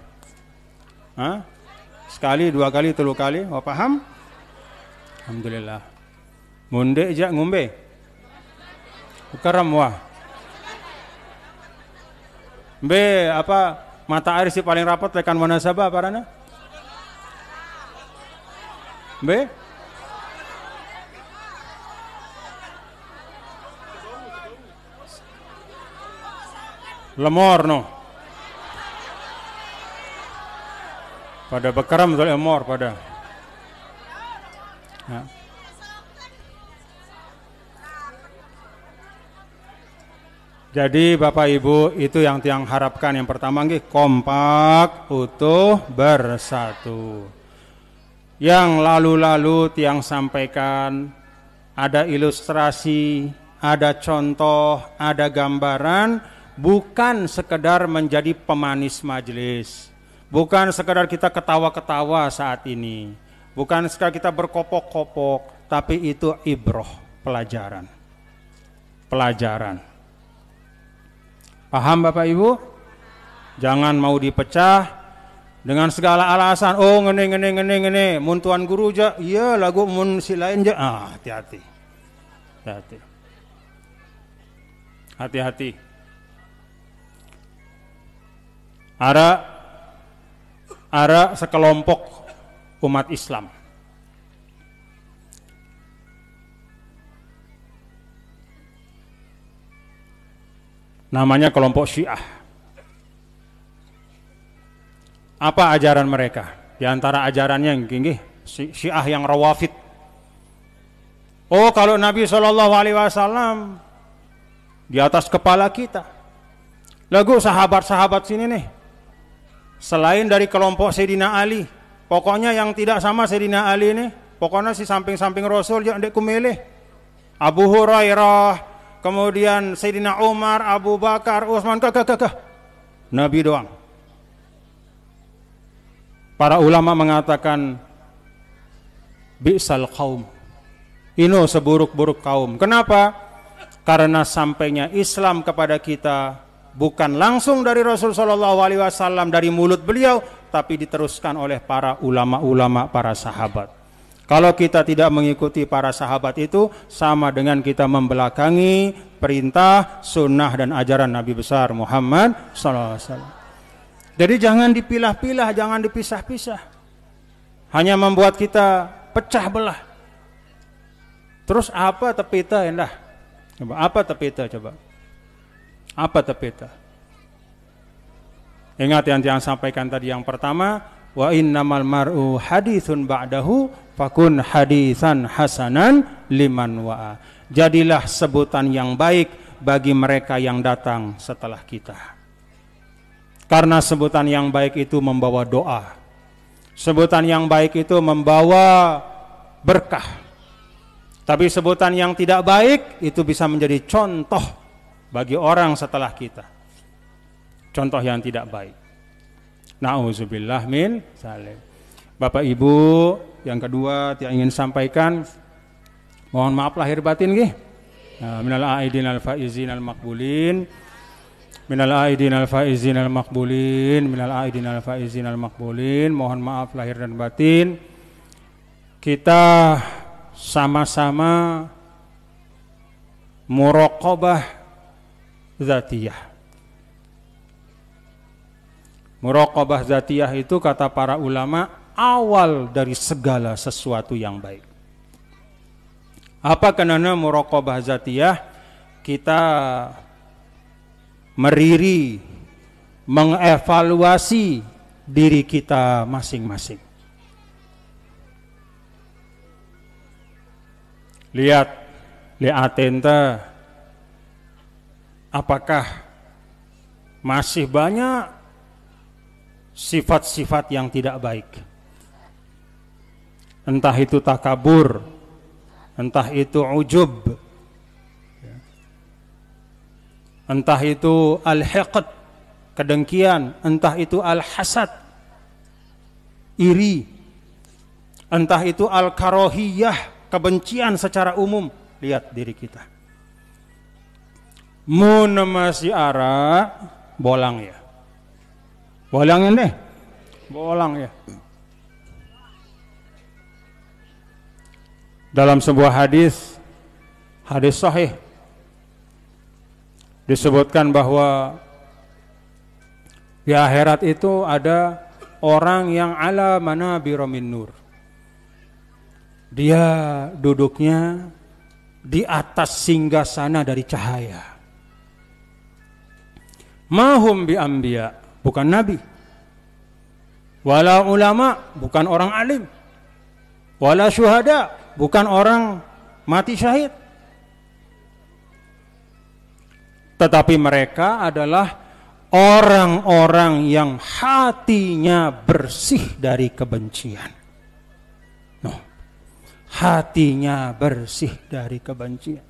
Hah? Sekali, dua kali, tiga kali? Wah, paham? Alhamdulillah. Munde jak ngombe. Karam wah. Be apa mata air si paling rapat tekan munasabah parana? Be? Lemor no. Pada bekaram betul lemor pada. Ya. Jadi Bapak Ibu, itu yang tiang harapkan. Yang pertama nggih, kompak, utuh, bersatu. Yang lalu-lalu tiang sampaikan, ada ilustrasi, ada contoh, ada gambaran, bukan sekedar menjadi pemanis majelis, bukan sekedar kita ketawa-ketawa saat ini, bukan sekedar kita berkopok-kopok, tapi itu ibroh, pelajaran. Pelajaran. Paham Bapak Ibu? Jangan mau dipecah dengan segala alasan. Oh ngene, mun tuan guru ja, iya lagu mun si lain ja. Hati-hati. Hati-hati. Hati-hati. Ada sekelompok umat Islam. Namanya kelompok Syiah. Apa ajaran mereka? Di antara ajarannya yang tinggi, Syiah yang Rawafid. Oh, kalau Nabi SAW di atas kepala kita. Lagu sahabat-sahabat sini nih, selain dari kelompok Sayyidina Ali, pokoknya yang tidak sama Sayyidina Ali nih, pokoknya si samping-samping Rasul jangan dikumilih. Abu Hurairah, kemudian Sayyidina Umar, Abu Bakar, Utsman, kakak. Nabi doang. Para ulama mengatakan bi'sal qaum. Ino seburuk-buruk kaum. Kenapa? Karena sampainya Islam kepada kita bukan langsung dari Rasul sallallahu alaihi wasallam, dari mulut beliau, tapi diteruskan oleh para ulama-ulama, para sahabat. Kalau kita tidak mengikuti para sahabat itu, sama dengan kita membelakangi perintah, sunnah dan ajaran Nabi besar Muhammad SAW. Jadi jangan dipilah-pilah, jangan dipisah-pisah. Hanya membuat kita pecah belah. Terus apa tepita endah? Coba apa tepita coba? Apa tepita? Ingat yang sampaikan tadi yang pertama, wa innamal mar'u haditsun ba'dahu fakun hadisan hasanan liman wa'a. Jadilah sebutan yang baik bagi mereka yang datang setelah kita. Karena sebutan yang baik itu membawa doa. Sebutan yang baik itu membawa berkah. Tapi sebutan yang tidak baik itu bisa menjadi contoh bagi orang setelah kita. Contoh yang tidak baik. Na'udzubillah min zalim. Bapak Ibu, yang kedua yang ingin sampaikan, mohon maaf lahir batin nggih. Minal aidin al faizin al maqbulin. Minal aidin al faizin al maqbulin, minal aidin al faizin al maqbulin. Mohon maaf lahir dan batin. Kita sama-sama muraqabah zatiyah. Muraqabah zatiyah itu kata para ulama awal dari segala sesuatu yang baik. Apa kenana muraqabah zatiyah? Kita meriri, mengevaluasi diri kita masing-masing. Lihat liatin teh apakah masih banyak sifat-sifat yang tidak baik, entah itu takabur, entah itu ujub, entah itu al-hiqd, kedengkian, entah itu al-hasad, iri, entah itu al-karohiyah, kebencian secara umum. Lihat diri kita. Mun masih ara bolang ya. Bolangin deh. Bolang ya. Dalam sebuah hadis sahih disebutkan bahwa di akhirat itu ada orang yang ala manabir min nur. Dia duduknya di atas singgasana dari cahaya. Mahum bi anbiya, bukan nabi. Wala ulama, bukan orang alim. Wala syuhada, bukan orang mati syahid. Tetapi mereka adalah orang-orang yang hatinya bersih dari kebencian. Hatinya bersih dari kebencian.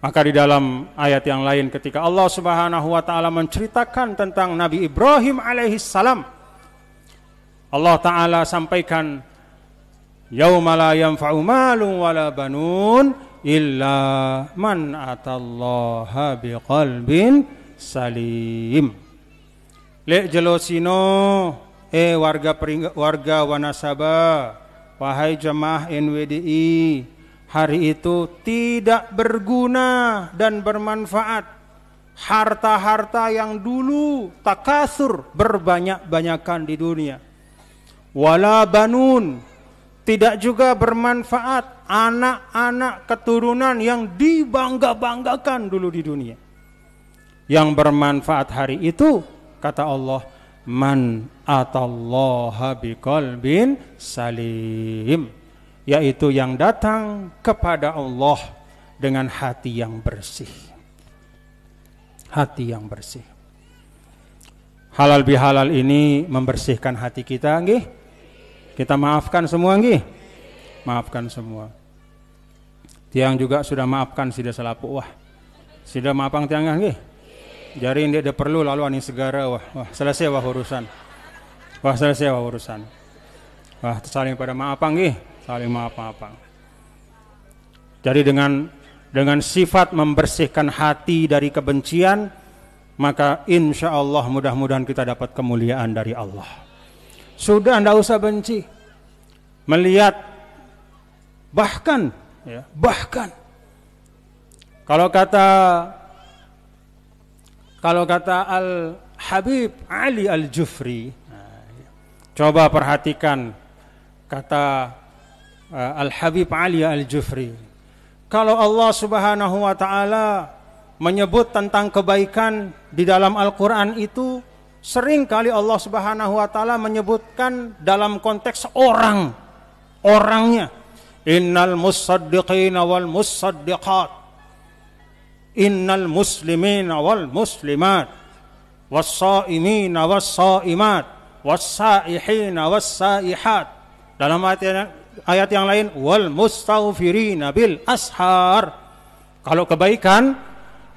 Maka di dalam ayat yang lain ketika Allah Subhanahu wa taala menceritakan tentang Nabi Ibrahim alaihi salam, Allah taala sampaikan yauma la yanfa'u malun wala banun illa man atallaha biqalbin salim. Lek jelosino warga Wanasaba, wahai jemaah NWDI, hari itu tidak berguna dan bermanfaat harta-harta yang dulu takasur berbanyak-banyakan di dunia. Wala banun, tidak juga bermanfaat anak-anak keturunan yang dibangga-banggakan dulu di dunia. Yang bermanfaat hari itu, kata Allah, man atallaha biqalbin salim, yaitu yang datang kepada Allah dengan hati yang bersih. Hati yang bersih. Halal bihalal ini membersihkan hati kita, nggih? Kita maafkan semua, nggih? Maafkan semua. Tiang juga sudah maafkan sudah salapu, wah. Sudah maafkan tiang, nggih? Jari dia ada perlu lalu ani segara, wah selesai wah urusan. Wah selesai wah urusan. Wah saling pada maafang nggih, saling maaf-maafang. Jadi dengan sifat membersihkan hati dari kebencian, maka insya Allah mudah-mudahan kita dapat kemuliaan dari Allah. Sudah ndak usah benci. Melihat bahkan kalau kata Al-Habib Ali Al-Jufri, coba perhatikan kata Al-Habib Ali Al-Jufri. Kalau Allah Subhanahu wa taala menyebut tentang kebaikan di dalam Al-Qur'an itu, sering kali Allah Subhanahu wa taala menyebutkan dalam konteks orangnya. Innal musaddiqina wal musaddiqat, innal muslimina wal muslimat, was-shaimina was-shaimat, was-saihina was-saihat. Dalam ayat yang lain, wal mustaghfirina bil ashar. Kalau kebaikan,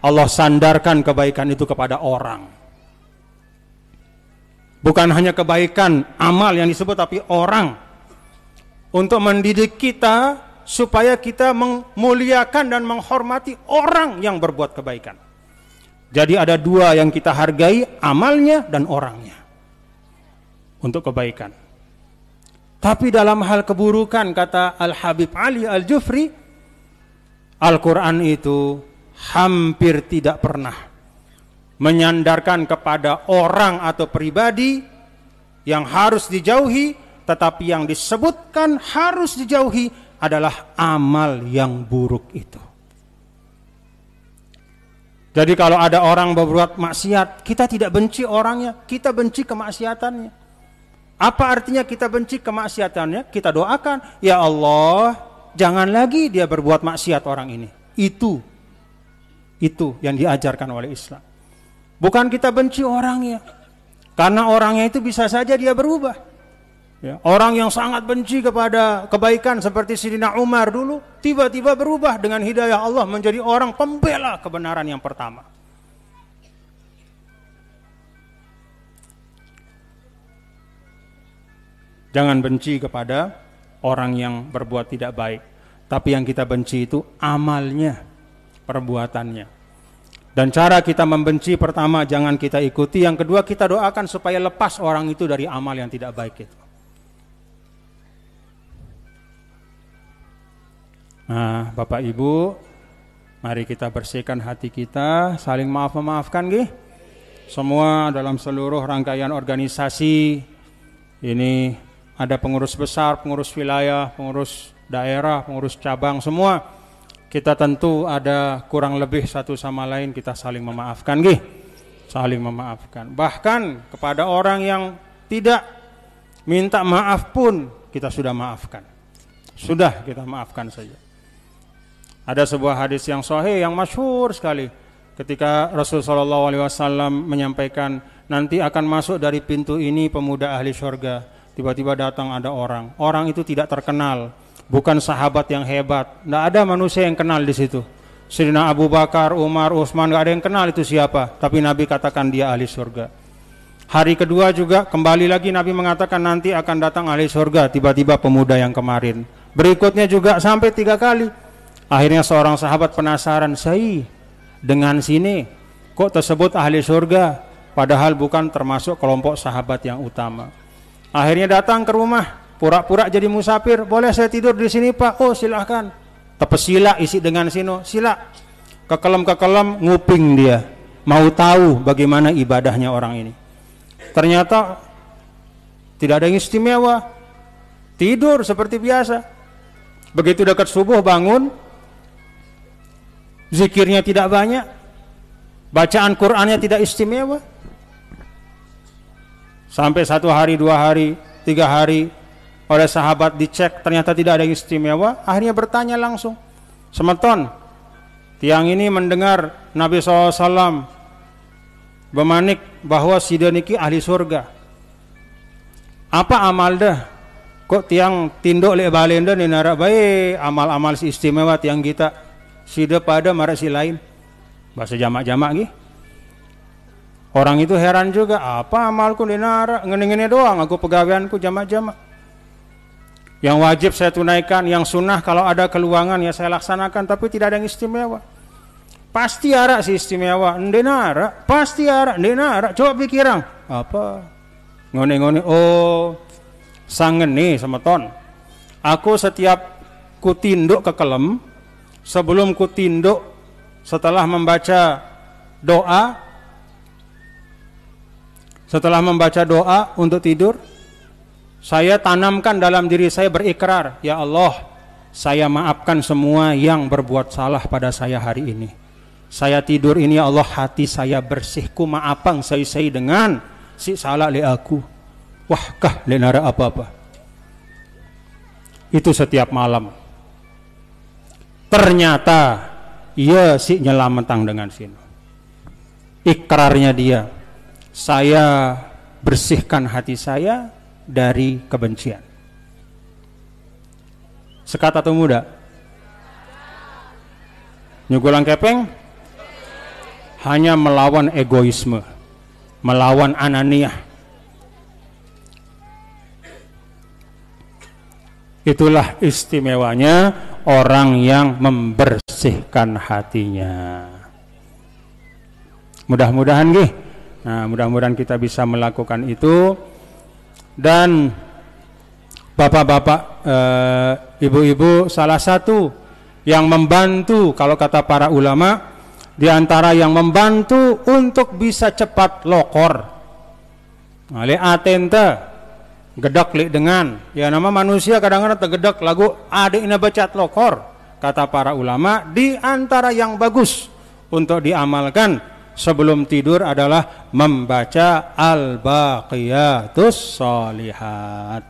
Allah sandarkan kebaikan itu kepada orang. Bukan hanya kebaikan amal yang disebut, tapi orang. Untuk mendidik kita supaya kita memuliakan dan menghormati orang yang berbuat kebaikan. Jadi ada dua yang kita hargai, amalnya dan orangnya untuk kebaikan. Tapi dalam hal keburukan, kata Al-Habib Ali Al-Jufri, Al-Quran itu hampir tidak pernah menyandarkan kepada orang atau pribadi yang harus dijauhi, tetapi yang disebutkan harus dijauhi adalah amal yang buruk itu. Jadi kalau ada orang berbuat maksiat, kita tidak benci orangnya, kita benci kemaksiatannya. Apa artinya kita benci kemaksiatannya? Kita doakan, ya Allah, jangan lagi dia berbuat maksiat orang ini. Itu yang diajarkan oleh Islam. Bukan kita benci orangnya, karena orangnya itu bisa saja dia berubah. Ya, orang yang sangat benci kepada kebaikan seperti Sayyidina Umar dulu, tiba-tiba berubah dengan hidayah Allah menjadi orang pembela kebenaran yang pertama. Jangan benci kepada orang yang berbuat tidak baik, tapi yang kita benci itu amalnya, perbuatannya. Dan cara kita membenci, pertama jangan kita ikuti, yang kedua kita doakan supaya lepas orang itu dari amal yang tidak baik itu. Nah, Bapak Ibu, mari kita bersihkan hati kita, saling maaf-memaafkan nggih. Semua dalam seluruh rangkaian organisasi ini ada pengurus besar, pengurus wilayah, pengurus daerah, pengurus cabang, semua kita tentu ada kurang lebih satu sama lain, kita saling memaafkan nggih. Saling memaafkan. Bahkan kepada orang yang tidak minta maaf pun kita sudah maafkan. Sudah kita maafkan saja. Ada sebuah hadis yang sahih yang masyhur sekali ketika Rasulullah SAW menyampaikan nanti akan masuk dari pintu ini pemuda ahli surga. Tiba-tiba datang ada orang. Orang itu tidak terkenal, bukan sahabat yang hebat. Tidak ada manusia yang kenal di situ. Sayyidina Abu Bakar, Umar, Utsman, tidak ada yang kenal itu siapa. Tapi Nabi katakan dia ahli surga. Hari kedua juga kembali lagi Nabi mengatakan nanti akan datang ahli surga. Tiba-tiba pemuda yang kemarin. Berikutnya juga sampai 3 kali. Akhirnya seorang sahabat penasaran, "Sai, dengan sini kok tersebut ahli surga, padahal bukan termasuk kelompok sahabat yang utama." Akhirnya datang ke rumah, pura-pura jadi musafir. "Boleh saya tidur di sini, Pak?" "Oh, silahkan." Tepesila isi dengan sino, sila. Kekelem-kekelem nguping dia, mau tahu bagaimana ibadahnya orang ini. Ternyata tidak ada yang istimewa, tidur seperti biasa. Begitu dekat subuh bangun, zikirnya tidak banyak, bacaan Qur'annya tidak istimewa. Sampai 1 hari, 2 hari, 3 hari oleh sahabat dicek, ternyata tidak ada yang istimewa. Akhirnya bertanya langsung, "Semeton, tiang ini mendengar Nabi SAW bermanik bahwa sida niki ahli surga. Apa amal dah? Kok tiang tinduk lek balenda ni narak baik amal-amal si istimewa tiang kita sida pada marak si lain." Bahasa jamak-jamak gih. Orang itu heran juga, apa amalku di narak, ngene-ngene doang, aku pegawaianku jamak-jamak. Yang wajib saya tunaikan, yang sunnah kalau ada keluangan ya saya laksanakan, tapi tidak ada yang istimewa. Pasti arak si istimewa, ndek narak, pasti arak, ndek narak, coba pikirang. Apa? Ngone-ngone, oh, sangen nih semeton. Aku setiap kutinduk ke kelem, sebelum kutinduk, setelah membaca doa, untuk tidur, saya tanamkan dalam diri saya berikrar, ya Allah, saya maafkan semua yang berbuat salah pada saya hari ini. Saya tidur ini ya Allah, hati saya bersih, ku maafang saya dengan si salah le aku. Wah kah le nara apa-apa. Itu setiap malam. Ternyata ia si nyelametang dengan sini. Ikrarnya dia, saya bersihkan hati saya dari kebencian. Sekat atau muda? Nyugulang kepeng? Hanya melawan egoisme, melawan ananiah. Itulah istimewanya orang yang membersihkan hatinya. Mudah-mudahan nggih. Nah, mudah-mudahan kita bisa melakukan itu. Dan bapak-bapak, ibu-ibu, salah satu yang membantu, kalau kata para ulama, di antara yang membantu untuk bisa cepat lokor, le atenta gedek li dengan, ya nama manusia kadang-kadang tergedek lagu adik ina becat lokor. Kata para ulama, di antara yang bagus untuk diamalkan sebelum tidur adalah membaca al-baqiyatus sholihat.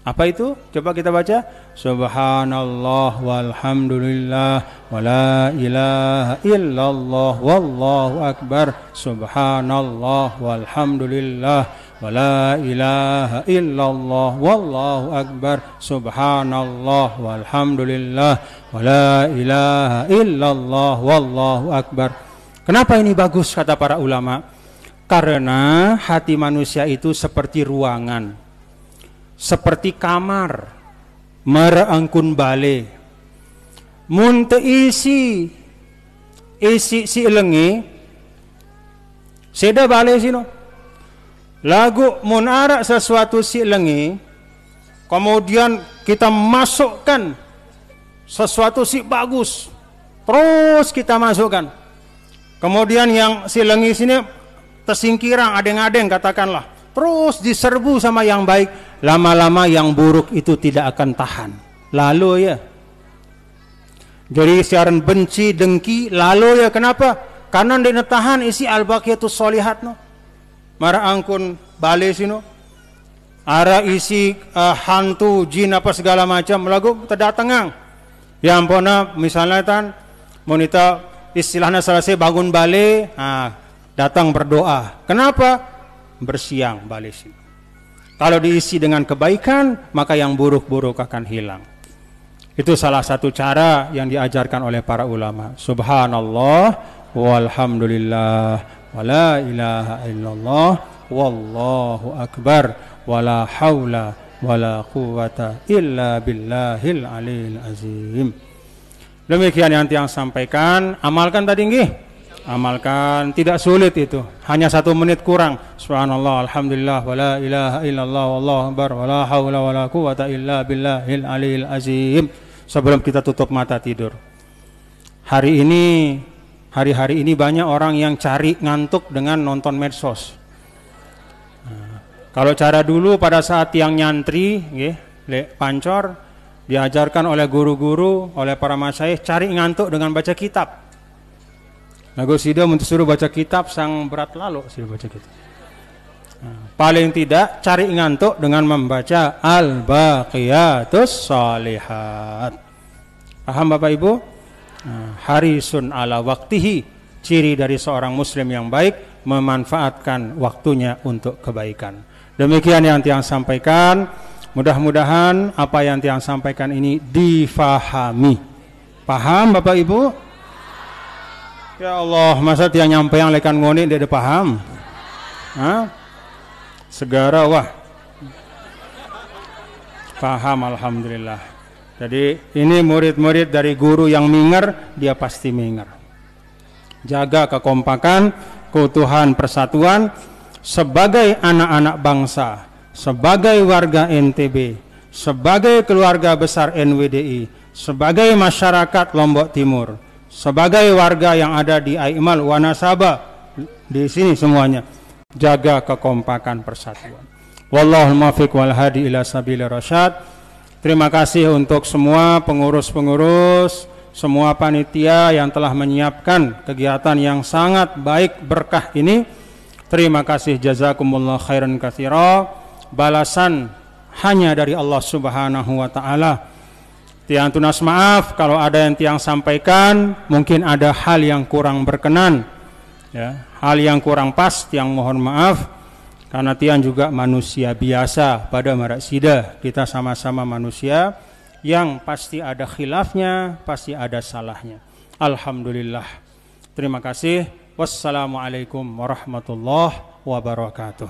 Apa itu? Coba kita baca. subhanallah walhamdulillah wala ilaha illallah wallahu akbar, subhanallah walhamdulillah wala ilaha illallah wallahu akbar, subhanallah walhamdulillah wala ilaha illallah wallahu akbar. Kenapa ini bagus kata para ulama? Karena hati manusia itu seperti ruangan, seperti kamar, mereangkun bale. Mun teu isi si lengi, seda bale sino. Lagu mun ara sesuatu si lengi, kemudian kita masukkan sesuatu si bagus, terus kita masukkan. Kemudian yang si lengi sini tersingkirang, adeng-adeng katakanlah, terus diserbu sama yang baik, lama-lama yang buruk itu tidak akan tahan. Lalu ya, jadi siaran benci, dengki, lalu ya kenapa? Karena tidak tahan isi al-baqiyatus sholihat no. Mara angkun bale sino, ara isi hantu, jin apa segala macam, lagu terdatangang. Ya ampuna misalnya tan, monita istilahnya selesai bangun bale, datang berdoa. Kenapa? Bersiang balik sini. Kalau diisi dengan kebaikan, maka yang buruk-buruk akan hilang. Itu salah satu cara yang diajarkan oleh para ulama. Subhanallah walhamdulillah wala ilaha illallah wallahu akbar wala haula wala quwata illa billahil aliyil azim. Demikian yang sampaikan. Amalkan tadi nggih. Amalkan, tidak sulit itu, hanya 1 menit kurang. Subhanallah, alhamdulillah, wala ilaha illallah, wallahu akbar, wala haula wala quwata illa billahil aliyil azim. Sebelum kita tutup mata tidur. Hari ini banyak orang yang cari ngantuk dengan nonton medsos. Kalau cara dulu pada saat yang nyantri, pancor, diajarkan oleh guru-guru, oleh para masyayikh, cari ngantuk dengan baca kitab. Lagu sida suruh baca kitab sang berat lalu suruh baca kitab. Paling tidak cari ngantuk dengan membaca al-baqiyatus sholihat. Paham Bapak Ibu? Harisun ala waktihi, ciri dari seorang muslim yang baik, memanfaatkan waktunya untuk kebaikan. Demikian yang Tiang sampaikan. Mudah-mudahan apa yang Tiang sampaikan ini difahami. Paham Bapak Ibu? Ya Allah, masa Tiang nyampe yang lekan ngoni dia paham? Segara wah. Paham alhamdulillah. Jadi ini murid-murid dari guru yang minger, dia pasti minger. Jaga kekompakan, keutuhan persatuan sebagai anak-anak bangsa, sebagai warga NTB, sebagai keluarga besar NWDI, sebagai masyarakat Lombok Timur, sebagai warga yang ada di Aimal Wanasaba, di sini semuanya, jaga kekompakan persatuan. Wallahul muwaffiq wal hadi ila sabilir rasyad. Terima kasih untuk semua pengurus-pengurus, semua panitia yang telah menyiapkan kegiatan yang sangat baik berkah ini. Terima kasih, jazakumullah khairan katsira. Balasan hanya dari Allah Subhanahu wa taala. Tiang tunas maaf kalau ada yang Tiang sampaikan mungkin ada hal yang kurang berkenan, ya, hal yang kurang pas. Tiang mohon maaf karena Tiang juga manusia biasa pada maraksida. Kita sama-sama manusia yang pasti ada khilafnya, pasti ada salahnya. Alhamdulillah. Terima kasih. Wassalamualaikum warahmatullahi wabarakatuh.